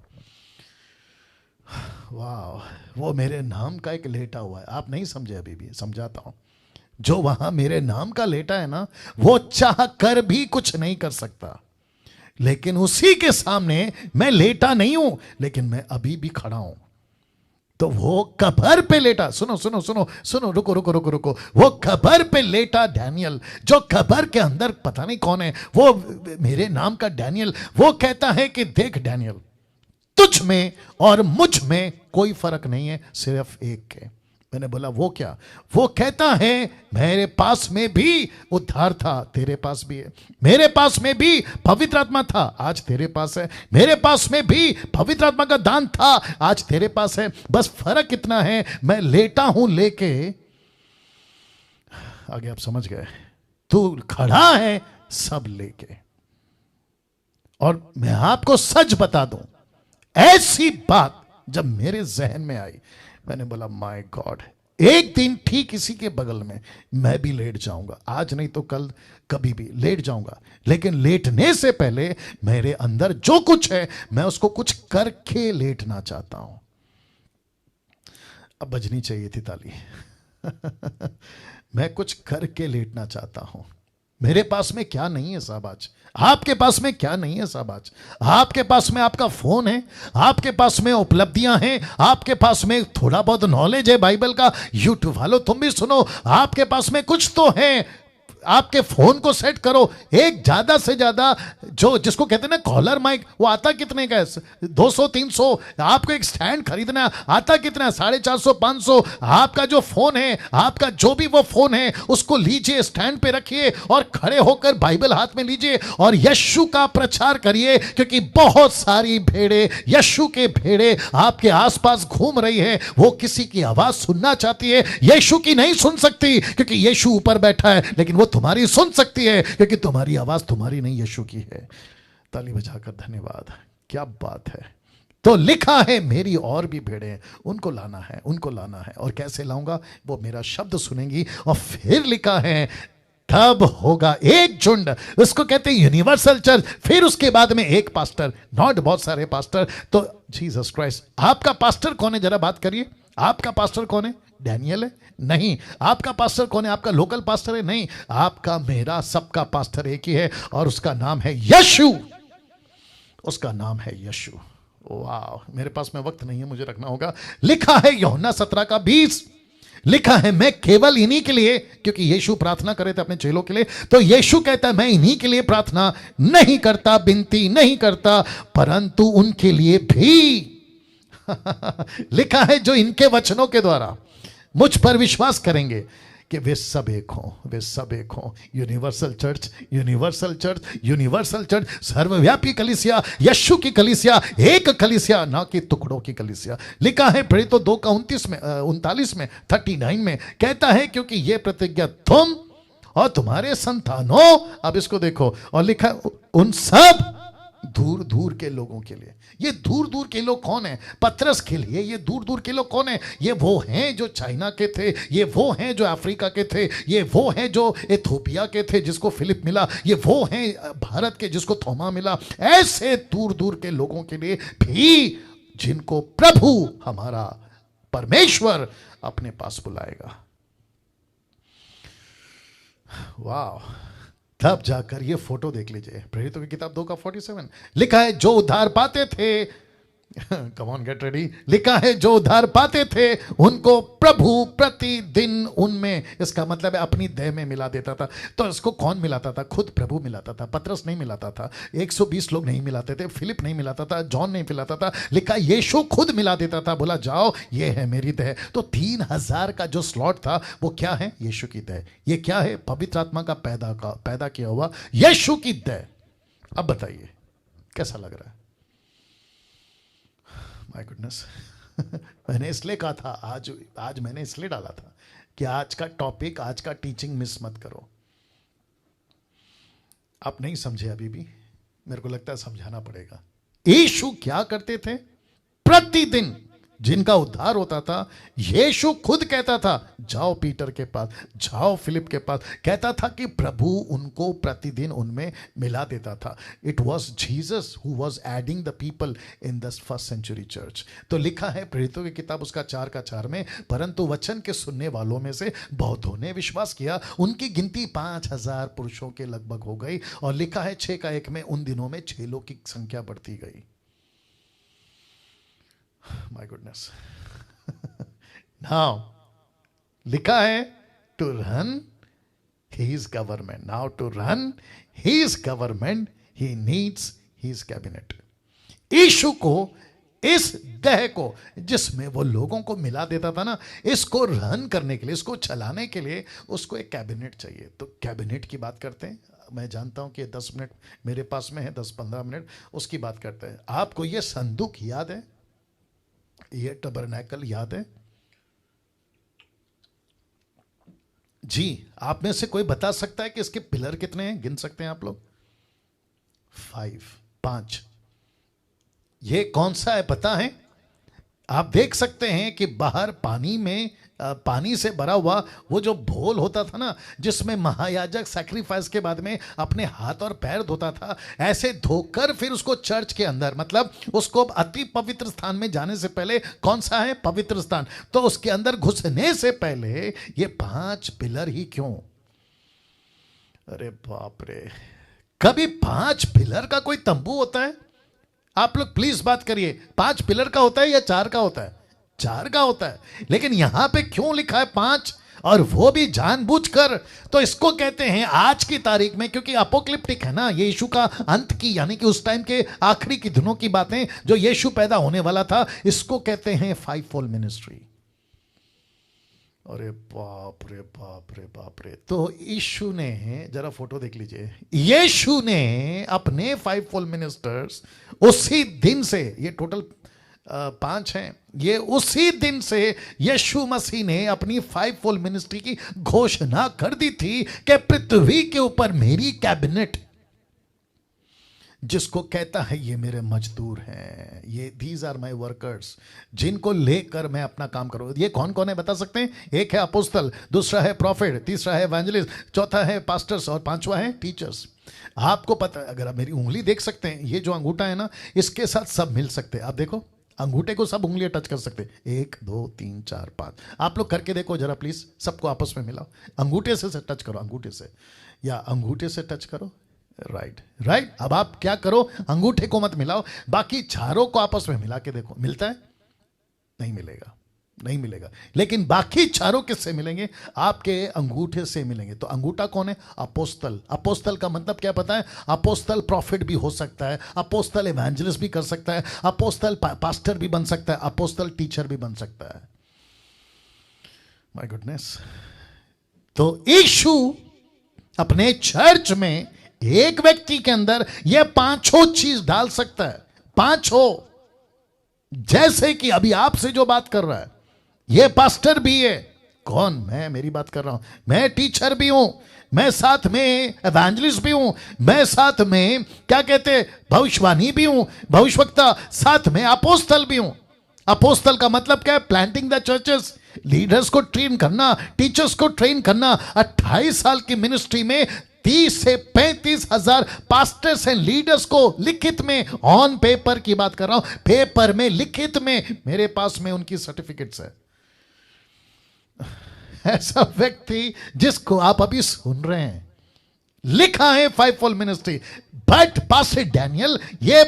वाह, वो मेरे नाम का एक लेटा हुआ है। आप नहीं समझे, अभी भी समझाता हूं। जो वहां मेरे नाम का लेटा है ना, वो चाह कर भी कुछ नहीं कर सकता, लेकिन उसी के सामने मैं लेटा नहीं हूं, लेकिन मैं अभी भी खड़ा हूं। तो वो कब्र पे लेटा, सुनो सुनो सुनो सुनो, रुको रुको रुको रुको, वो कब्र पे लेटा डैनियल, जो कब्र के अंदर पता नहीं कौन है, वो मेरे नाम का डैनियल, वो कहता है कि देख डैनियल, तुझ में और मुझ में कोई फर्क नहीं है, सिर्फ एक है। मैंने बोला, वो क्या? वो कहता है, मेरे पास में भी उद्धार था, तेरे पास भी है। मेरे पास में भी पवित्र आत्मा था, आज तेरे पास है। मेरे पास में भी पवित्र आत्मा का दान था, आज तेरे पास है। बस फर्क इतना है, मैं लेटा हूं लेके, आगे आप समझ गए, तू खड़ा है सब लेके। और मैं आपको सच बता दूं, ऐसी बात जब मेरे जहन में आई, मैंने बोला, माय गॉड, एक दिन ठीक इसी के बगल में मैं भी लेट जाऊंगा। आज नहीं तो कल, कभी भी लेट जाऊंगा, लेकिन लेटने से पहले मेरे अंदर जो कुछ है, मैं उसको कुछ करके लेटना चाहता हूं। अब बजनी चाहिए थी ताली। मैं कुछ करके लेटना चाहता हूं। मेरे पास में क्या नहीं है साहब आज? आपके पास में क्या नहीं है साहब आज? आपके पास में आपका फोन है, आपके पास में उपलब्धियां हैं, आपके पास में थोड़ा बहुत नॉलेज है बाइबल का। यूट्यूब वालों, तुम भी सुनो, आपके पास में कुछ तो है। आपके फोन को सेट करो, एक ज्यादा से ज्यादा जो जिसको कहते हैं ना कॉलर माइक, वो आता कितने का है? 200-300। आपको एक स्टैंड खरीदना आता कितना है? 450-500। आपका जो फोन है, आपका जो भी वो फोन है, उसको लीजिए, स्टैंड पे रखिए और खड़े होकर बाइबल हाथ में लीजिए और यीशु का प्रचार करिए, क्योंकि बहुत सारी भेड़े, यीशु के भेड़े आपके आसपास घूम रही है। वो किसी की आवाज सुनना चाहती है, यीशु की नहीं सुन सकती, क्योंकि यीशु ऊपर बैठा है, लेकिन वो तुम्हारी सुन सकती है, क्योंकि तुम्हारी आवाज तुम्हारी नहीं, यीशु की है। ताली बजाकर धन्यवाद। क्या बात है। तो लिखा है, मेरी और भी भेड़ें हैं, उनको लाना है, उनको लाना है। और कैसे लाऊंगा? वो मेरा शब्द सुनेंगी। और फिर लिखा है, तब होगा एक झुंड, उसको कहते हैं यूनिवर्सल चर्च। फिर उसके बाद में एक पास्टर, नॉट बहुत सारे पास्टर। तो जीसस क्राइस्ट, आपका पास्टर कौन है? जरा बात करिए, आपका पास्टर कौन है? डैनियल है? नहीं। आपका पास्टर कौन है? आपका लोकल पास्टर है? नहीं। आपका, मेरा, सबका पास्टर एक ही है, और उसका नाम है यीशु। उसका नाम है यीशु। वाह, मेरे पास में वक्त नहीं है, मुझे रखना होगा। लिखा है यूहन्ना 17:20, लिखा है, मैं केवल इन्हीं के लिए, क्योंकि यीशु प्रार्थना करे थे अपने चेलों के लिए, तो यीशु कहता है, मैं इन्हीं के लिए प्रार्थना नहीं करता, विनती नहीं करता, परंतु उनके लिए भी लिखा है जो इनके वचनों के द्वारा मुझ पर विश्वास करेंगे। कि वे सब एक हों, वे सब एक हों। Universal church, universal church, universal church, सर्वव्यापी कलीसिया, यीशु की कलीसिया, एक कलीसिया, ना कि टुकड़ों की कलीसिया। लिखा है प्रेरितों 2:29 में, 39 में, 39 में कहता है क्योंकि ये प्रतिज्ञा तुम और तुम्हारे संतानों, अब इसको देखो, और लिखा है उन सब दूर दूर के लोगों के लिए। ये दूर दूर के लोग कौन है? पतरस के लिए ये दूर दूर के लोग कौन है? ये वो हैं जो चाइना के थे, ये वो हैं जो अफ्रीका के थे, ये वो हैं जो इथोपिया के थे जिसको फिलिप मिला, ये वो हैं भारत के जिसको थोमा मिला। ऐसे दूर दूर के लोगों के लिए भी जिनको प्रभु हमारा परमेश्वर अपने पास बुलाएगा। वाह! तब जाकर ये फोटो देख लीजिए, प्रेरितों की किताब 2:47 लिखा है जो उद्धार पाते थे, कम ऑन गेट रेडी, लिखा है जो उद्धार पाते थे उनको प्रभु प्रतिदिन उनमें, इसका मतलब है अपनी देह में मिला देता था। तो इसको कौन मिलाता था? खुद प्रभु मिलाता था। पतरस नहीं मिलाता था, 120 लोग नहीं मिलाते थे, फिलिप नहीं मिलाता था, जॉन नहीं मिलाता था, लिखा यीशु खुद मिला देता था। बोला जाओ ये है मेरी देह। तो 3000 का जो स्लॉट था वो क्या है? यीशु की देह। ये क्या है? पवित्र आत्मा का पैदा किया हुआ यीशु की देह। अब बताइए कैसा लग रहा है? My goodness. मैंने इसलिए कहा था, आज मैंने इसलिए डाला था कि आज का टॉपिक, आज का टीचिंग मिस मत करो। आप नहीं समझे अभी भी, मेरे को लगता है समझाना पड़ेगा। यीशु क्या करते थे? प्रतिदिन जिनका उद्धार होता था, यीशु खुद कहता था जाओ पीटर के पास, जाओ फिलिप के पास, कहता था कि प्रभु उनको प्रतिदिन उनमें मिला देता था। It was Jesus who was adding the people in the first century church. तो लिखा है प्रेरितों की किताब उसका 4:4 में, परंतु वचन के सुनने वालों में से बहुतों ने विश्वास किया, उनकी गिनती 5000 पुरुषों के लगभग हो गई। और लिखा है 6:1 में उन दिनों में चेलों की संख्या बढ़ती गई। My goodness. Now, लिखा है to run his government. Now to run his government, he needs his cabinet. यीशु को, इस देह को जिसमें वो लोगों को मिला देता था ना, इसको रन करने के लिए, इसको चलाने के लिए उसको एक कैबिनेट चाहिए। तो कैबिनेट की बात करते हैं। मैं जानता हूं कि 10 मिनट मेरे पास में है, 10-15 मिनट उसकी बात करते हैं। आपको ये संदूक याद है? ये टबरनैकल याद है? जी, आप में से कोई बता सकता है कि इसके पिलर कितने हैं? गिन सकते हैं आप लोग? 5। ये कौन सा है पता है? आप देख सकते हैं कि बाहर पानी में, पानी से भरा हुआ वो जो भोल होता था ना, जिसमें महायाजक सैक्रिफाइस के बाद में अपने हाथ और पैर धोता था, ऐसे धोकर फिर उसको चर्च के अंदर, मतलब उसको अति पवित्र स्थान में जाने से पहले, कौन सा है पवित्र स्थान, तो उसके अंदर घुसने से पहले ये 5 पिलर ही क्यों? अरे बाप रे, कभी 5 पिलर का कोई तंबू होता है? आप लोग प्लीज बात करिए, 5 पिलर का होता है या 4 का होता है? 4 का होता है। लेकिन यहां पे क्यों लिखा है 5, और वो भी जानबूझकर? तो इसको कहते हैं आज की तारीख में, क्योंकि अपोक्लिप्टिक है ना, ये यीशु का अंत की, यानी कि उस टाइम के आखिरी की दिनों की बातें, जो यीशु पैदा होने वाला था, इसको कहते हैं 5-fold मिनिस्ट्री। अरे बाप रे बाप रे बाप रे। तो यीशु ने, जरा फोटो देख लीजिए, यीशु ने अपने 5-fold मिनिस्टर्स उसी दिन से, ये टोटल 5 हैं, ये उसी दिन से यीशु मसीह ने अपनी 5-fold मिनिस्ट्री की घोषणा कर दी थी कि पृथ्वी के ऊपर मेरी कैबिनेट, जिसको कहता है ये मेरे मजदूर हैं, ये दीज आर माई वर्कर्स, जिनको लेकर मैं अपना काम करूं। ये कौन कौन है बता सकते हैं? एक है अपोस्तल, दूसरा है प्रॉफिट, तीसरा है एवेंजलिस्ट, चौथा है पास्टर्स, और 5वां है टीचर्स। आपको पता, अगर आप मेरी उंगली देख सकते हैं, ये जो अंगूठा है ना, इसके साथ सब मिल सकते हैं। आप देखो, अंगूठे को सब उंगलियां टच कर सकते हैं, 1 2 3 4 5। आप लोग करके देखो जरा प्लीज, सबको आपस में मिलाओ, अंगूठे से टच करो, अंगूठे से, या अंगूठे से टच करो, राइट। अब आप क्या करो, अंगूठे को मत मिलाओ, बाकी चारों को आपस में मिला के देखो, मिलता है? नहीं मिलेगा, नहीं मिलेगा। लेकिन बाकी चारों किससे मिलेंगे? आपके अंगूठे से मिलेंगे। तो अंगूठा कौन है? अपोस्तल। अपोस्तल का मतलब क्या पता है? अपोस्तल प्रॉफिट भी हो सकता है, अपोस्तल एवेंजलिस्ट भी कर सकता है, अपोस्तल पास्टर भी बन सकता है, अपोस्तल टीचर भी बन सकता है। My goodness. तो यीशु अपने चर्च में एक व्यक्ति के अंदर यह पांचों चीज डाल सकता है, पांचों। जैसे कि अभी आपसे जो बात कर रहा है, यह पास्टर भी है। कौन? मैं, मेरी बात कर रहा हूं। मैं टीचर भी हूं, मैं साथ में एवेंजलिस्ट भी हूं, मैं साथ में क्या कहते भविष्यवाणी भी हूं, भविष्यवक्ता, साथ में अपोस्तल भी हूं। अपोस्तल का मतलब क्या है? प्लांटिंग द चर्चेस, लीडर्स को ट्रेन करना, टीचर्स को ट्रेन करना। 28 साल की मिनिस्ट्री में 30 से 35 हजार पास्टर्स एंड लीडर्स को लिखित में, ऑन पेपर की बात कर रहा हूं, पेपर में, लिखित में, मेरे पास में उनकी सर्टिफिकेट्स है। ऐसा व्यक्ति जिसको आप अभी सुन रहे हैं, लिखा है fivefold ministry. But pastor Daniel, ये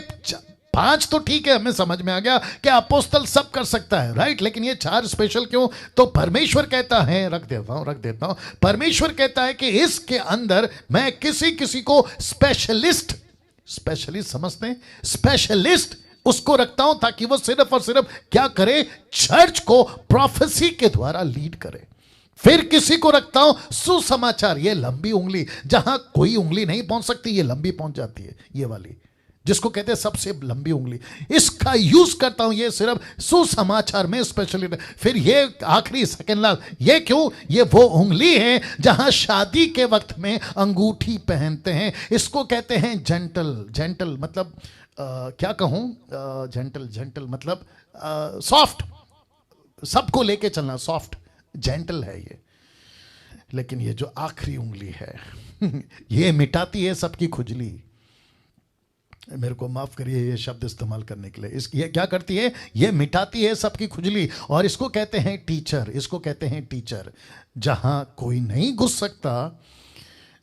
5 तो ठीक है, हमें समझ में आ गया कि अपोस्तल सब कर सकता है, राइट, लेकिन ये 4 स्पेशल क्यों? तो परमेश्वर कहता है, रख देता हूं, परमेश्वर कहता है कि इसके अंदर मैं किसी को स्पेशलिस्ट समझते हैं, स्पेशलिस्ट उसको रखता हूं ताकि वो सिर्फ और सिर्फ क्या करे? चर्च को प्रोफेसी के द्वारा लीड करे। फिर किसी को रखता हूं सुसमाचार, ये लंबी उंगली, जहां कोई उंगली नहीं पहुंच सकती, ये लंबी पहुंच जाती है, ये वाली जिसको कहते हैं सबसे लंबी उंगली, इसका यूज करता हूं, ये सिर्फ सुसमाचार में स्पेशलिस्ट। फिर ये आखिरी सेकंड लास्ट, ये क्यों? ये वो उंगली है जहां शादी के वक्त में अंगूठी पहनते हैं, इसको कहते हैं जेंटल मतलब क्या कहूं, जेंटल मतलब सॉफ्ट, सबको लेके चलना, सॉफ्ट जेंटल है ये। लेकिन ये जो आखिरी उंगली है ये मिटाती है सबकी खुजली। मेरे को माफ करिए ये शब्द इस्तेमाल करने के लिए, ये क्या करती है? ये मिटाती है सबकी खुजली। और इसको कहते हैं टीचर, इसको कहते हैं टीचर। जहां कोई नहीं घुस सकता,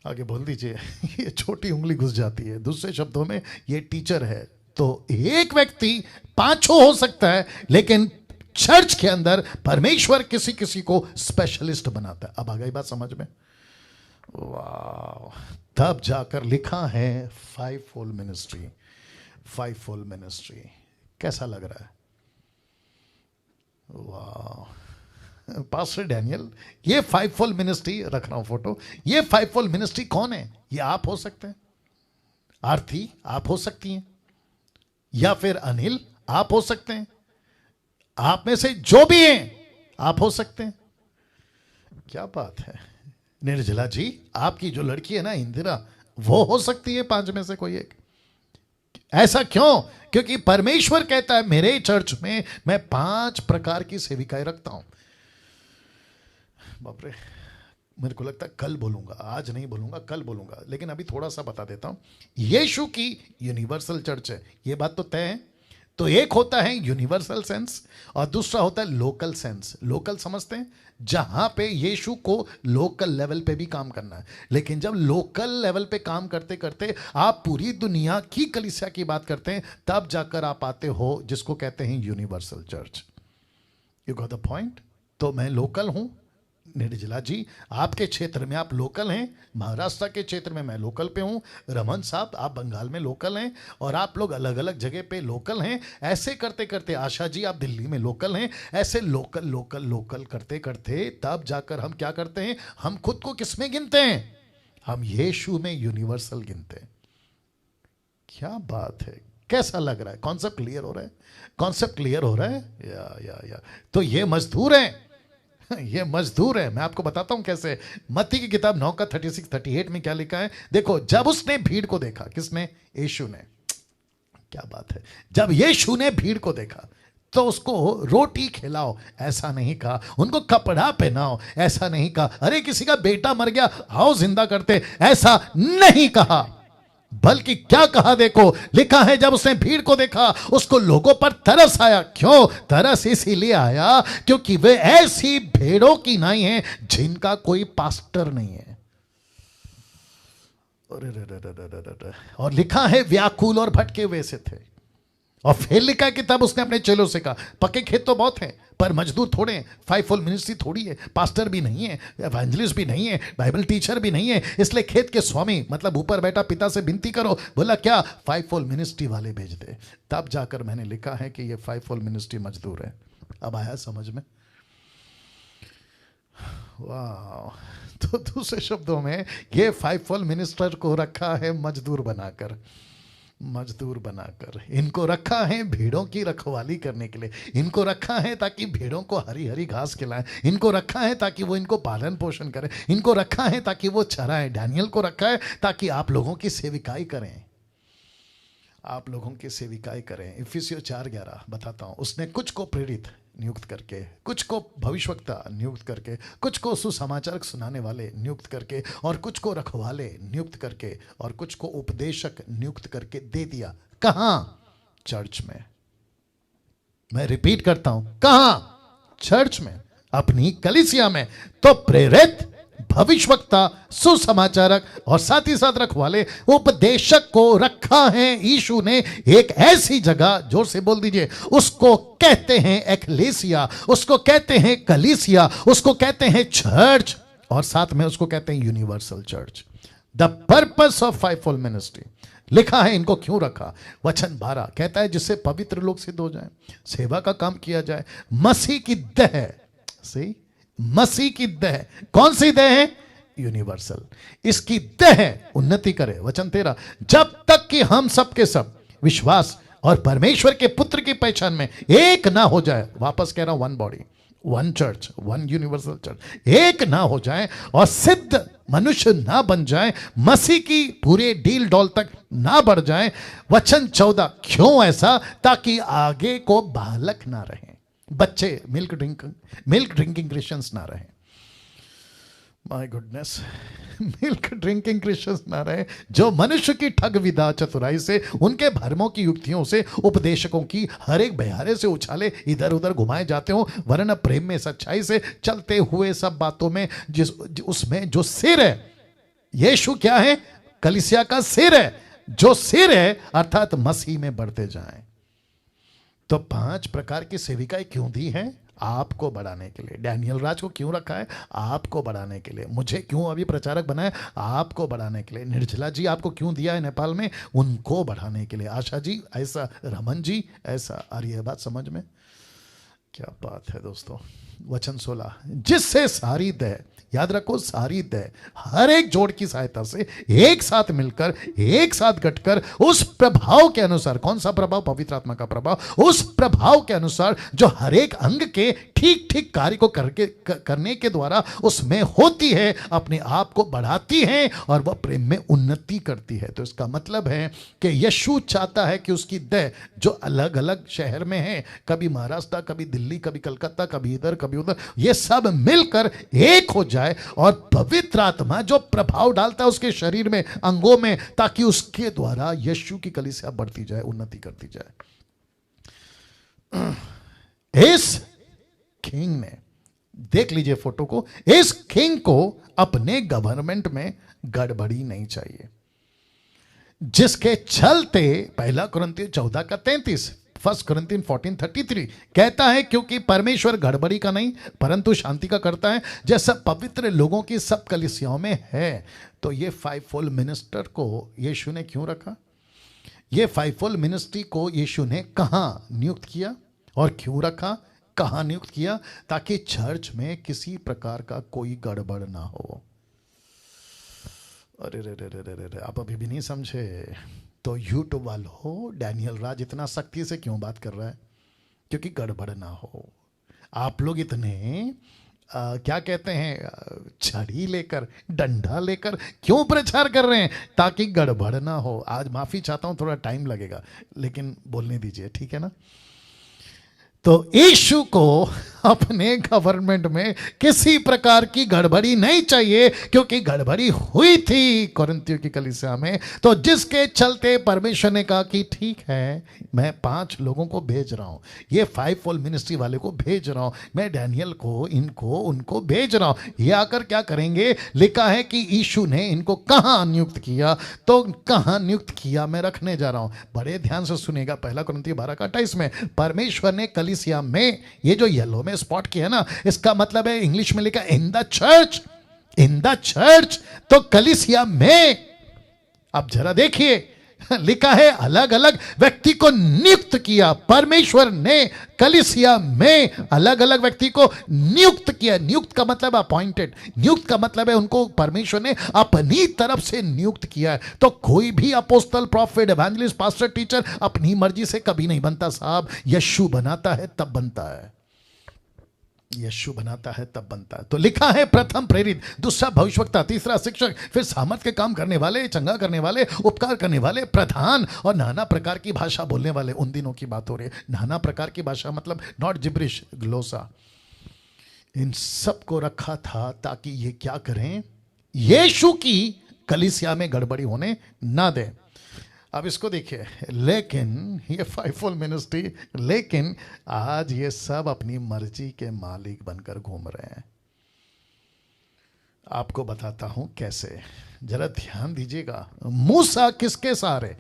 आगे बोल दीजिए ये छोटी उंगली घुस जाती है। दूसरे शब्दों में ये टीचर है। तो एक व्यक्ति 5 हो सकता है, लेकिन चर्च के अंदर परमेश्वर किसी को स्पेशलिस्ट बनाता है। अब आ गई बात समझ में? वाह! तब जाकर लिखा है फाइवफोल्ड मिनिस्ट्री। कैसा लग रहा है? वाह! पास्टर डैनियल, ये फाइवफोल्ड मिनिस्ट्री, रख रहा हूं फोटो, ये फाइवफोल्ड मिनिस्ट्री कौन है? ये आप हो सकते हैं, आरती आप हो सकती हैं, या फिर अनिल आप हो सकते हैं, आप में से जो भी हैं आप हो सकते हैं। क्या बात है! निर्जला जी, आपकी जो लड़की है ना इंदिरा, वो हो सकती है 5 में से कोई एक। ऐसा क्यों? क्योंकि परमेश्वर कहता है मेरे चर्च में मैं 5 प्रकार की सेविकाएं रखता हूं। बाप रे, मेरे को लगता है कल बोलूंगा, आज नहीं बोलूंगा, कल बोलूंगा, लेकिन अभी थोड़ा सा बता देता हूं। यीशु की यूनिवर्सल चर्च है, ये बात तो तय है। तो एक होता है यूनिवर्सल सेंस और दूसरा होता है लोकल सेंस। लोकल समझते हैं, जहां पे यीशु को लोकल लेवल पे भी काम करना है। लेकिन जब लोकल लेवल पे काम करते करते आप पूरी दुनिया की कलीसिया की बात करते हैं, तब जाकर आप आते हो जिसको कहते हैं universal church. You got the point? तो मैं लोकल हूं, निर्जला जी आपके क्षेत्र में आप लोकल हैं, महाराष्ट्र के क्षेत्र में मैं लोकल पे हूं, रमन साहब आप बंगाल में लोकल हैं, और आप लोग अलग अलग जगह पे लोकल हैं। ऐसे करते करते आशा जी आप दिल्ली में लोकल हैं। ऐसे लोकल लोकल लोकल करते करते तब जाकर हम क्या करते हैं? हम खुद को किस में गिनते हैं? हम यीशु में यूनिवर्सल गिनते हैं। क्या बात है! कैसा लग रहा है? कॉन्सेप्ट क्लियर हो रहा है? कॉन्सेप्ट क्लियर हो रहा है? या तो ये मजदूर है ये मजदूर है। मैं आपको बताता हूं कैसे। मत्ती की किताब 9 का 36-38 में क्या लिखा है? देखो, जब उसने भीड़ को देखा, किसने? यीशु ने। क्या बात है! जब यीशु ने भीड़ को देखा तो उसको रोटी खिलाओ ऐसा नहीं कहा, उनको कपड़ा पहनाओ ऐसा नहीं कहा, अरे किसी का बेटा मर गया आओ जिंदा करते ऐसा नहीं कहा, बल्कि क्या कहा? देखो, लिखा है जब उसने भीड़ को देखा उसको लोगों पर तरस आया। क्यों तरस? इसीलिए आया क्योंकि वे ऐसी भेड़ों की नाई हैं जिनका कोई पास्टर नहीं है। और लिखा है व्याकुल और भटके हुए से थे। और फिर लिखा है कि तब उसने अपने चेलों से कहा, पक्के खेत तो बहुत हैं पर मजदूर थोड़े हैं, फाइवफोल्ड मिनिस्ट्री थोड़ी है, पास्टर भी नहीं है, एवेंजलिस्ट भी नहीं है, बाइबल टीचर भी नहीं है, इसलिए खेत के स्वामी मतलब ऊपर बैठा पिता से विनती करो। बोला क्या? फाइवफोल्ड मिनिस्ट्री वाले भेज दे। तब जाकर मैंने लिखा है कि ये फाइवफोल्ड मिनिस्ट्री मजदूर है। अब आया समझ में? वाह। तो दूसरे शब्दों में ये फाइवफोल्ड मिनिस्टर को रखा है मजदूर बनाकर, मजदूर बनाकर। इनको रखा है भीड़ों की रखवाली करने के लिए, इनको रखा है ताकि भीड़ों को हरी हरी घास खिलाएं, इनको रखा है ताकि वो इनको पालन पोषण करें, इनको रखा है ताकि वो चराएं। डैनियल को रखा है ताकि आप लोगों की सेविकाई करें, आप लोगों की सेविकाई करें। इफिसियों 4:11 बताता हूं, उसने कुछ को प्रेरित नियुक्त करके, कुछ को भविष्यवक्ता नियुक्त करके, कुछ को सुसमाचार सुनाने वाले नियुक्त करके, और कुछ को रखवाले नियुक्त करके, और कुछ को उपदेशक नियुक्त करके दे दिया। कहां? चर्च में। मैं रिपीट करता हूं, कहां? चर्च में, अपनी कलीसिया में। तो प्रेरित, भविष्यवक्ता, सुसमाचारक और साथ ही साथ रखवाले, उपदेशक को रखा है यीशु ने एक ऐसी जगह, जोर से बोल दीजिए, उसको कहते हैं एक्लेसिया, उसको कहते हैं कलीसिया, उसको कहते हैं चर्च, और साथ में उसको कहते हैं universal church. The purpose of fivefold ministry लिखा है, इनको क्यों रखा। वचन 12 कहता है जिससे पवित्र लोग सिद्ध हो जाएं, सेवा का काम किया जाए, मसीह की देह। सी, मसीह की देह, कौन सी देह है? यूनिवर्सल। इसकी देह उन्नति करे। वचन 13, जब तक कि हम सब के सब विश्वास और परमेश्वर के पुत्र की पहचान में एक ना हो जाए। वापस कह रहा हूं, one body, one church, one universal church, एक ना हो जाए और सिद्ध मनुष्य ना बन जाए, मसीह की पूरे डील डॉल तक ना बढ़ जाए। वचन 14, क्यों ऐसा? ताकि आगे को बालक ना रहे, बच्चे, मिल्क ड्रिंकिंग क्रिश्चियंस ना रहे। My goodness, milk drinking Christians ना रहे, जो मनुष्य की ठग विधा चतुराई से, उनके भरमों की युक्तियों से, उपदेशकों की हर एक बहारे से उछाले इधर उधर घुमाए जाते हो, वरन प्रेम में सच्चाई से चलते हुए सब बातों में उसमें जो सिर है, यीशु क्या है? कलीसिया का सिर है। जो सिर है अर्थात मसीह में बढ़ते जाएं। तो 5 प्रकार की सेविकाएं क्यों दी हैं? आपको बढ़ाने के लिए। डैनियल राज को क्यों रखा है? आपको बढ़ाने के लिए। मुझे क्यों अभी प्रचारक बनाया? आपको बढ़ाने के लिए। निर्जला जी आपको क्यों दिया है नेपाल में? उनको बढ़ाने के लिए। आशा जी ऐसा, रमन जी ऐसा। आ रही है बात समझ में? क्या बात है दोस्तों। वचन 16, जिससे सारी देह, याद रखो सारी देह, हर एक जोड़ की सहायता से एक साथ मिलकर, एक साथ गठकर उस प्रभाव के अनुसार, कौन सा प्रभाव? पवित्र आत्मा का प्रभाव। उस प्रभाव के अनुसार जो हर एक अंग के ठीक ठीक कार्य को करने के द्वारा उसमें होती है, अपने आप को बढ़ाती है और वह प्रेम में उन्नति करती है। तो इसका मतलब है कि यीशु चाहता है कि उसकी देह जो अलग अलग शहर में है, कभी महाराष्ट्र, कभी दिल्ली, कभी कलकत्ता, कभी इधर कभी उधर, ये सब मिलकर एक हो जाए और पवित्र आत्मा जो प्रभाव डालता है उसके शरीर में, अंगों में, ताकि उसके द्वारा यीशु की कलीसिया बढ़ती जाए, उन्नति करती जाए। इस किंग ने, देख लीजिए फोटो को, इस किंग को अपने गवर्नमेंट में गड़बड़ी नहीं चाहिए, जिसके चलते 1 कुरिन्थियों 14:33, 1 कुरिन्थियों 14:33 कहता है, क्योंकि परमेश्वर गड़बड़ी का नहीं परंतु शांति का करता है, जैसा पवित्र लोगों की सब कलीसियाओं में है। तो ये फाइवफोल्ड मिनिस्टर को यीशु ने क्यों रखा? ये फाइवफोल्ड मिनिस्ट्री को यीशु ने कहां नियुक्त किया और क्यों रखा? कहां नियुक्त किया? ताकि चर्च में किसी प्रकार का कोई गड़बड़ ना हो। अरे रे रे रे रे रे, आप अभी भी नहीं समझे? तो यूट्यूब वालों, डैनियल राज इतना सख्ती से क्यों बात कर रहा है? क्योंकि गड़बड़ ना हो। आप लोग इतने क्या कहते हैं, छड़ी लेकर, डंडा लेकर क्यों प्रचार कर रहे हैं? ताकि गड़बड़ ना हो। आज माफी चाहता हूं, थोड़ा टाइम लगेगा, लेकिन बोलने दीजिए, ठीक है ना? तो यीशु को अपने गवर्नमेंट में किसी प्रकार की गड़बड़ी नहीं चाहिए, क्योंकि गड़बड़ी हुई थी कोरिन्थियों की कलीसिया में। तो जिसके चलते परमेश्वर ने कहा कि ठीक है, मैं 5 लोगों को भेज रहा हूं, ये फाइवफोल्ड मिनिस्ट्री वाले को भेज रहा हूं, मैं डैनियल को, इनको, उनको भेज रहा हूं। ये आकर क्या करेंगे? लिखा है कि यीशु ने इनको कहां नियुक्त किया। तो कहां नियुक्त किया मैं रखने जा रहा हूं, बड़े ध्यान से सुनेगा। 1 कुरिन्थियों 12:28 में परमेश्वर ने कलीसिया में, ये जो येलो में स्पॉट किया है ना, इसका मतलब है इंग्लिश में लिखा in the church, in the church. तो कलीसिया में, अब जरा देखिए, लिखा है अलग अलग व्यक्ति को नियुक्त किया। परमेश्वर ने कलीसिया में अलग अलग व्यक्ति को नियुक्त किया। नियुक्त का मतलब अपॉइंटेड, नियुक्त का मतलब है उनको परमेश्वर ने अपनी तरफ से नियुक्त किया है। तो कोई भी अपोस्तल, प्रॉफिट, एवेंजलिस्ट, पास्टर, टीचर अपनी मर्जी से कभी नहीं बनता साहब। यीशु बनाता है तब बनता है, यीशु बनाता है तब बनता है। तो लिखा है प्रथम प्रेरित, दूसरा भविष्यवक्ता, तीसरा शिक्षक, फिर सामर्थ के काम करने वाले, चंगा करने वाले, उपकार करने वाले, प्रधान और नाना प्रकार की भाषा बोलने वाले। उन दिनों की बात हो रही है। नाना प्रकार की भाषा मतलब नॉट जिब्रिश, ग्लोसा। इन सब को रखा था ताकि ये क्या करें, यीशु की कलीसिया में गड़बड़ी होने ना दे। अब इसको देखिए, लेकिन ये फाइवफोल्ड मिनिस्ट्री, लेकिन आज ये सब अपनी मर्जी के मालिक बनकर घूम रहे हैं। आपको बताता हूं कैसे, जरा ध्यान दीजिएगा। मूसा किसके सहारे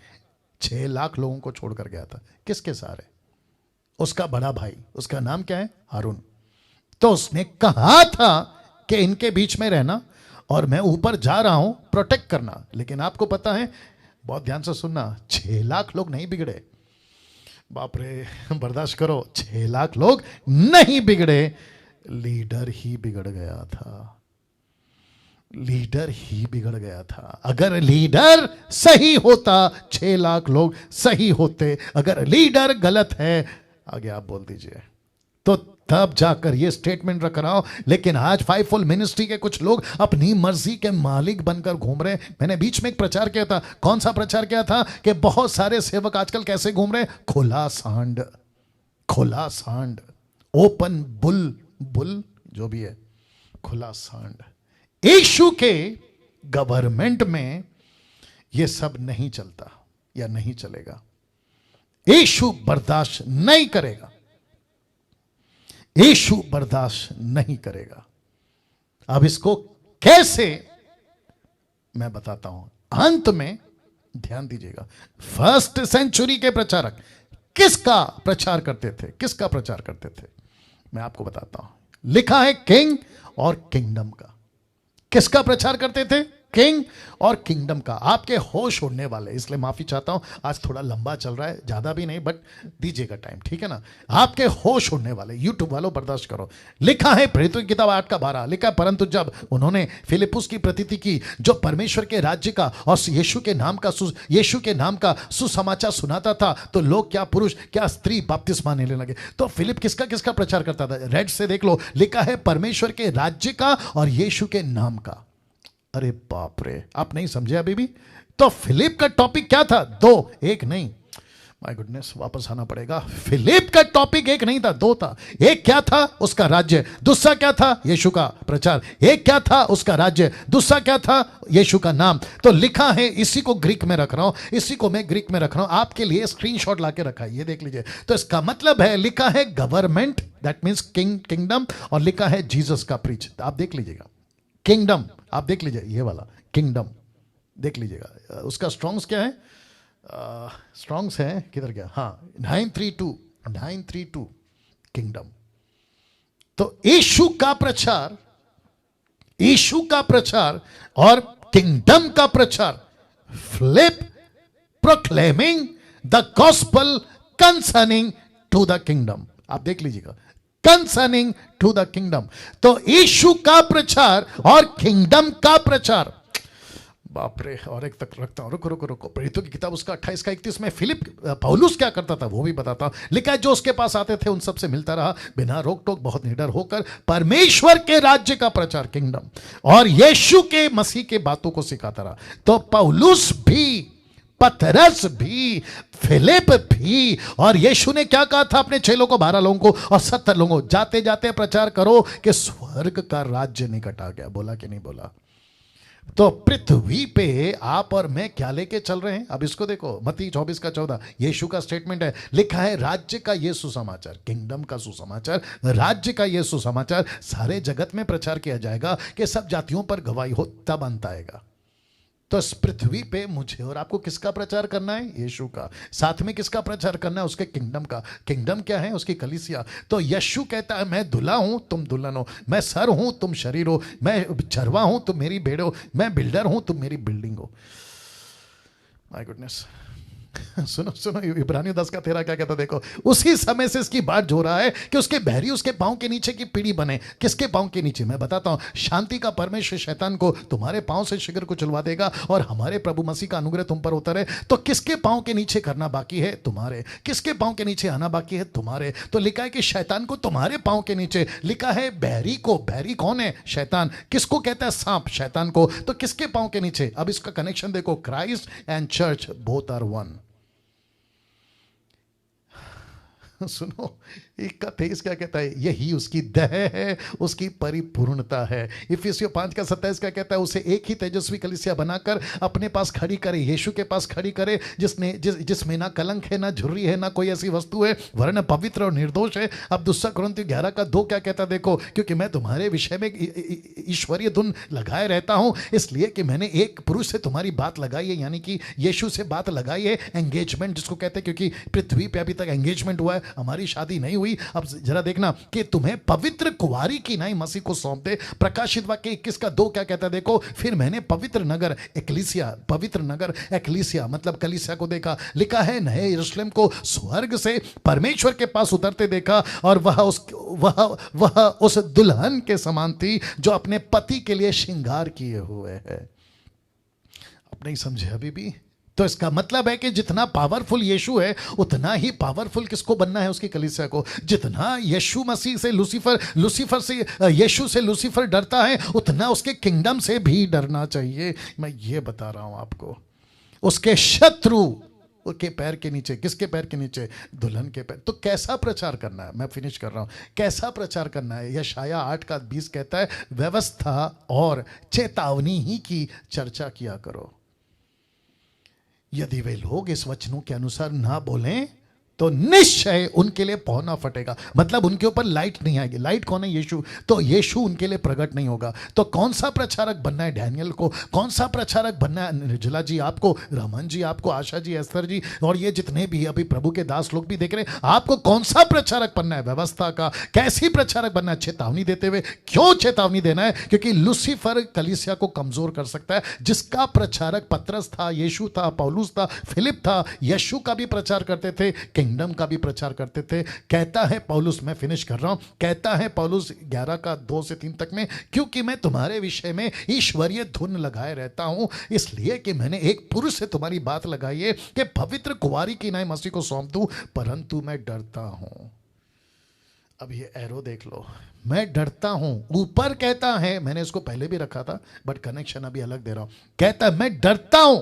6 लाख लोगों को छोड़कर गया था? किसके सहारे? उसका बड़ा भाई, उसका नाम क्या है? हारून। तो उसने कहा था कि इनके बीच में रहना और मैं ऊपर जा रहा हूं प्रोटेक्ट करना। लेकिन आपको पता है, बहुत ध्यान से सुनना, 6 लाख लोग नहीं बिगड़े। बाप रे, बर्दाश्त करो, 6 लाख लोग नहीं बिगड़े, लीडर ही बिगड़ गया था। लीडर ही बिगड़ गया था। अगर लीडर सही होता 6 लाख लोग सही होते। अगर लीडर गलत है, आगे आप बोल दीजिए, तो तब जाकर ये स्टेटमेंट रख रहा हूं। लेकिन आज फाइवफोल्ड मिनिस्ट्री के कुछ लोग अपनी मर्जी के मालिक बनकर घूम रहे। मैंने बीच में एक प्रचार किया था। कौन सा प्रचार किया था? कि बहुत सारे सेवक आजकल कैसे घूम रहे? खुला सांड, खुला सांड, ओपन बुल, बुल जो भी है, खुला सांड। यीशु के गवर्नमेंट में यह सब नहीं चलता या नहीं चलेगा। यीशु बर्दाश्त नहीं करेगा, यीशु बर्दाश्त नहीं करेगा। अब इसको कैसे मैं बताता हूं, अंत में ध्यान दीजिएगा। फर्स्ट सेंचुरी के प्रचारक किसका प्रचार करते थे? किसका प्रचार करते थे? मैं आपको बताता हूं। लिखा है किंग और किंगडम का। किसका प्रचार करते थे? किंग और किंगडम का। आपके होश उड़ने वाले, इसलिए माफी चाहता हूं, आज थोड़ा लंबा चल रहा है, ज्यादा भी नहीं, बट दीजिएगा टाइम, ठीक है ना। आपके होश उड़ने वाले यूट्यूब वालों बर्दाश्त करो। लिखा है प्रेरितों की किताब 8 का 12, लिखा है परंतु जब उन्होंने फिलिपुस की प्रतीति की, जो परमेश्वर के राज्य का और यीशु के नाम का सुसमाचार सुनाता था, तो लोग क्या पुरुष क्या स्त्री बपतिस्मा लेने लगे। तो फिलिप किसका किसका प्रचार करता था? रेड से देख लो, लिखा है परमेश्वर के राज्य का और यीशु के नाम का। अरे बाप रे, आप नहीं समझे अभी भी? तो फिलिप का टॉपिक क्या था? 2, 1 नहीं, माय गुडनेस, वापस आना पड़ेगा। फिलिप का टॉपिक 1 नहीं था, 2 था। एक क्या था? उसका राज्य। दूसरा क्या था? यीशु का प्रचार। एक क्या था? उसका राज्य। दूसरा क्या था? यीशु का नाम। तो लिखा है, इसी को ग्रीक में रख रहा हूं, इसी को मैं ग्रीक में रख रहा हूं, आपके लिए स्क्रीनशॉट लाके रखा है, ये देख लीजिए। तो इसका मतलब है, लिखा है गवर्नमेंट, दैट मीन्स किंगडम, और लिखा है जीसस का प्रीच। आप देख लीजिएगा, किंगडम, आप देख लीजिए, ये वाला किंगडम देख लीजिएगा। उसका स्ट्रॉन्ग्स क्या है? स्ट्रॉन्ग्स है किधर गया? हाँ, 932 किंगडम। तो यीशु का प्रचार, यीशु का प्रचार और किंगडम का प्रचार, Philip proclaiming the gospel concerning to the kingdom. आप देख लीजिएगा, कंसर्निंग टू द किंगडम। तो यीशु का प्रचार और किंगडम का प्रचार। बाप रे, और एक तक रखता हूं, रुको। प्रेरितों की किताब उसका 28 का 31 में फिलिप पौलुस क्या करता था वो भी बताता हूं। लिखा है, जो उसके पास आते थे उन सबसे मिलता रहा, बिना रोक टोक, बहुत निडर होकर परमेश्वर के राज्य का प्रचार, किंगडम, और यीशु के मसीह के बातों को सिखाता रहा। तो पौलुस भी, पतरस भी, फिलिप भी, और यीशु ने क्या कहा था अपने चेलों को, 12 लोगों को और 70 लोगों को? जाते जाते प्रचार करो कि स्वर्ग का राज्य निकट आ गया। बोला कि नहीं बोला? तो पृथ्वी पे आप और मैं क्या लेके चल रहे हैं? अब इसको देखो, मत्ती 24 का 14, यीशु का स्टेटमेंट है। लिखा है, राज्य का ये सुसमाचार, किंगडम का सुसमाचार, राज्य का ये सुसमाचार सारे जगत में प्रचार किया जाएगा कि सब जातियों पर गवाही हो, तब अंत आएगा। तो इस पृथ्वी पे मुझे और आपको किसका प्रचार करना है? यीशु का। साथ में किसका प्रचार करना है? उसके किंगडम का। किंगडम क्या है? उसकी कलीसिया। तो यीशु कहता है, मैं दूल्हा हूं, तुम दुल्हन हो, मैं सर हूं, तुम शरीर हो, मैं चरवा हूं, तुम मेरी भेड़ हो, मैं बिल्डर हूं, तुम मेरी बिल्डिंग हो। माय गुडनेस, सुनो सुनो, इब्रानियों 10 का 13 क्या कहता है देखो, उसी समय से इसकी बात हो रहा है कि उसके बहरी उसके पांव के नीचे की पीढ़ी बने। किसके पांव के नीचे? मैं बताता हूं, शांति का परमेश्वर शैतान को तुम्हारे पांव से शिखर को चलवा देगा और हमारे प्रभु मसीह का अनुग्रह तुम पर उतरे। तो किसके पांव के नीचे करना बाकी है? तुम्हारे। किसके पांव के नीचे आना बाकी है? तुम्हारे। तो लिखा है कि शैतान को तुम्हारे पांव के नीचे, लिखा है बहरी को। बहरी कौन है? शैतान। किसको कहता है? सांप, शैतान को। तो किसके पांव के नीचे? अब इसका कनेक्शन देखो, Christ and church both are one. सुनो, 1:23 क्या कहता है? यही उसकी देह है, उसकी परिपूर्णता है। इफिसियों 5:27 क्या कहता है? उसे एक ही तेजस्वी कलीसिया बनाकर अपने पास खड़ी करे, यीशु के पास खड़ी करे, जिसमें ना कलंक है, ना झुर्री है, ना कोई ऐसी वस्तु है, वरन पवित्र और निर्दोष है। अब 2 कुरिन्थियों 11:2 क्या कहता है देखो, क्योंकि मैं तुम्हारे विषय में ईश्वरीय धुन लगाए रहता हूं, इसलिए कि मैंने एक पुरुष से तुम्हारी बात लगाई है, यानी कि यीशु से बात लगाई है। एंगेजमेंट जिसको कहते हैं, क्योंकि पृथ्वी पे अभी तक एंगेजमेंट हुआ है, हमारी शादी नहीं हुई। अब जरा देखना कि तुम्हें पवित्र कुंवारी की नाई मसीह को सौंप दे। प्रकाशित वाक्य 21:2 क्या कहता है देखो, फिर मैंने पवित्र नगर एक्लीसिया, पवित्र नगर एक्लीसिया मतलब कलीसिया को देखा। लिखा है नए यरूशलेम को स्वर्ग से परमेश्वर के पास उतरते देखा, और वह उस दुल्हन के समान थी जो अपने पति के लिए श्रृंगार किए हुए है। आप नहीं समझे अभी भी? तो इसका मतलब है कि जितना पावरफुल यीशु है, उतना ही पावरफुल किसको बनना है? उसकी कलीसिया को। जितना यीशु मसीह से लूसीफर से यीशु से लूसीफर डरता है, उतना उसके किंगडम से भी डरना चाहिए। मैं ये बता रहा हूं आपको, उसके शत्रु के पैर के नीचे। किसके पैर के नीचे? दुल्हन के पैर। तो कैसा प्रचार करना है? मैं फिनिश कर रहा हूं। कैसा प्रचार करना है? यशायाह 8:20 कहता है, व्यवस्था और चेतावनी ही की चर्चा किया करो। यदि वे लोग इस वचनों के अनुसार ना बोलें तो निश्चय उनके लिए पौना फटेगा। मतलब उनके ऊपर लाइट नहीं आएगी। लाइट कौन है? यीशु। तो यीशु उनके लिए प्रकट नहीं होगा। तो कौन सा प्रचारक बनना है डैनियल को? कौन सा प्रचारक बनना है निर्जला जी आपको, रहमान जी आपको, आशा जी, एस्तर जी, और ये जितने भी अभी प्रभु के दास लोग भी देख रहे हैं, आपको कौन सा प्रचारक बनना है? व्यवस्था का। कैसी प्रचारक बनना है? चेतावनी देते हुए। क्यों चेतावनी देना है? क्योंकि लूसीफर कलीसिया को कमजोर कर सकता है। जिसका प्रचारक पतरस था, यीशु था, पौलुस था, फिलिप था, यीशु का भी प्रचार करते थे, किंगडम का भी प्रचार करते थे। कहता है पौलुस, मैं फिनिश कर रहा हूं, कहता है पौलुस 11:2-3 तक में, क्योंकि मैं तुम्हारे विषय में ईश्वरीय धुन लगाए रहता हूं, इसलिए कि मैंने एक पुरुष से तुम्हारी बात लगाई है कि पवित्र कुंवारी की नाई मसीह को सौंप दूं, परंतु मैं डरता हूं। अब ये एरो देख लो, मैं डरता हूं। ऊपर कहता है, मैंने इसको पहले भी रखा था बट कनेक्शन अभी अलग दे रहा हूं। कहता है मैं डरता हूं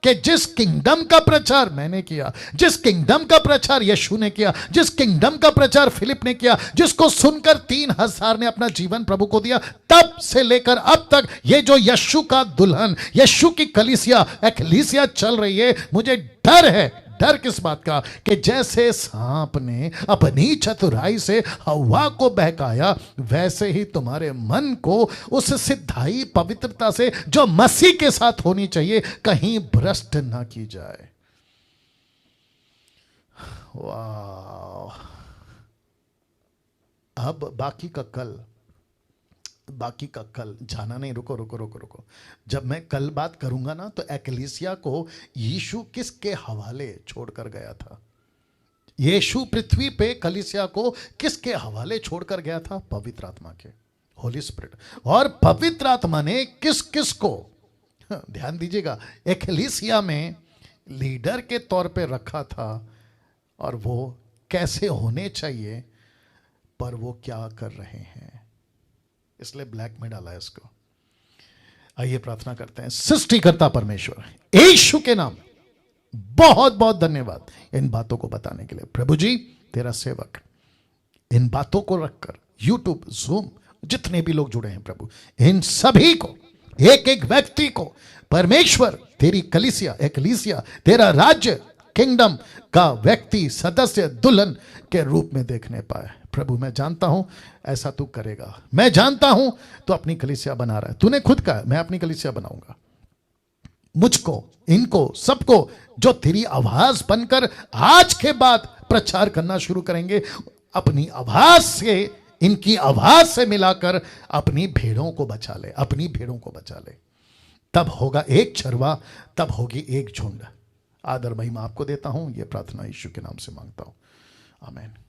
कि जिस किंगडम का प्रचार मैंने किया, जिस किंगडम का प्रचार यीशु ने किया, जिस किंगडम का प्रचार फिलिप ने किया, जिसको सुनकर 3000 ने अपना जीवन प्रभु को दिया, तब से लेकर अब तक ये जो यीशु का दुल्हन, यीशु की कलीसिया एक्लीसिया चल रही है, मुझे डर है। डर किस बात का? कि जैसे सांप ने अपनी चतुराई से हव्वा को बहकाया, वैसे ही तुम्हारे मन को उस सिद्धाई पवित्रता से जो मसीह के साथ होनी चाहिए, कहीं भ्रष्ट ना की जाए। वाह! अब बाकी का कल जाना नहीं। रुको। जब मैं कल बात करूंगा ना, तो एक्लीसिया को यीशु किसके हवाले छोड़कर गया था? यीशु पृथ्वी पे कलीसिया को किसके हवाले छोड़कर गया था? पवित्र आत्मा के, होली स्पिरिट। और पवित्र आत्मा ने किस किस को, ध्यान दीजिएगा, एक्लीसिया में लीडर के तौर पे रखा था, और वो कैसे होने चाहिए, पर वो क्या कर रहे हैं, इसलिए ब्लैक में डाला है इसको। आइए प्रार्थना करते हैं। सृष्टिकर्ता परमेश्वर, यीशु के नाम बहुत बहुत धन्यवाद इन बातों को बताने के लिए। प्रभु जी, तेरा सेवक इन बातों को रखकर यूट्यूब, जूम, जितने भी लोग जुड़े हैं प्रभु, इन सभी को, एक एक व्यक्ति को परमेश्वर तेरी कलीसिया, एक्लीसिया, तेरा राज्य, किंगडम का व्यक्ति, सदस्य, दुल्हन के रूप में देखने पाए। प्रभु मैं जानता हूं ऐसा तू करेगा। मैं जानता हूं तू अपनी कलीसिया बना रहा है। तूने खुद कहा मैं अपनी कलीसिया बनाऊंगा। मुझको, इनको, सबको जो तेरी आवाज बनकर आज के बाद प्रचार करना शुरू करेंगे, अपनी आवाज से, इनकी आवाज से मिलाकर अपनी भेड़ों को बचा ले, अपनी भेड़ों को बचा ले। तब होगा एक चरवा, तब होगी एक झुंड। आदर महिमा आपको देता हूं। यह प्रार्थना यीशु के नाम से मांगता हूं, आमीन।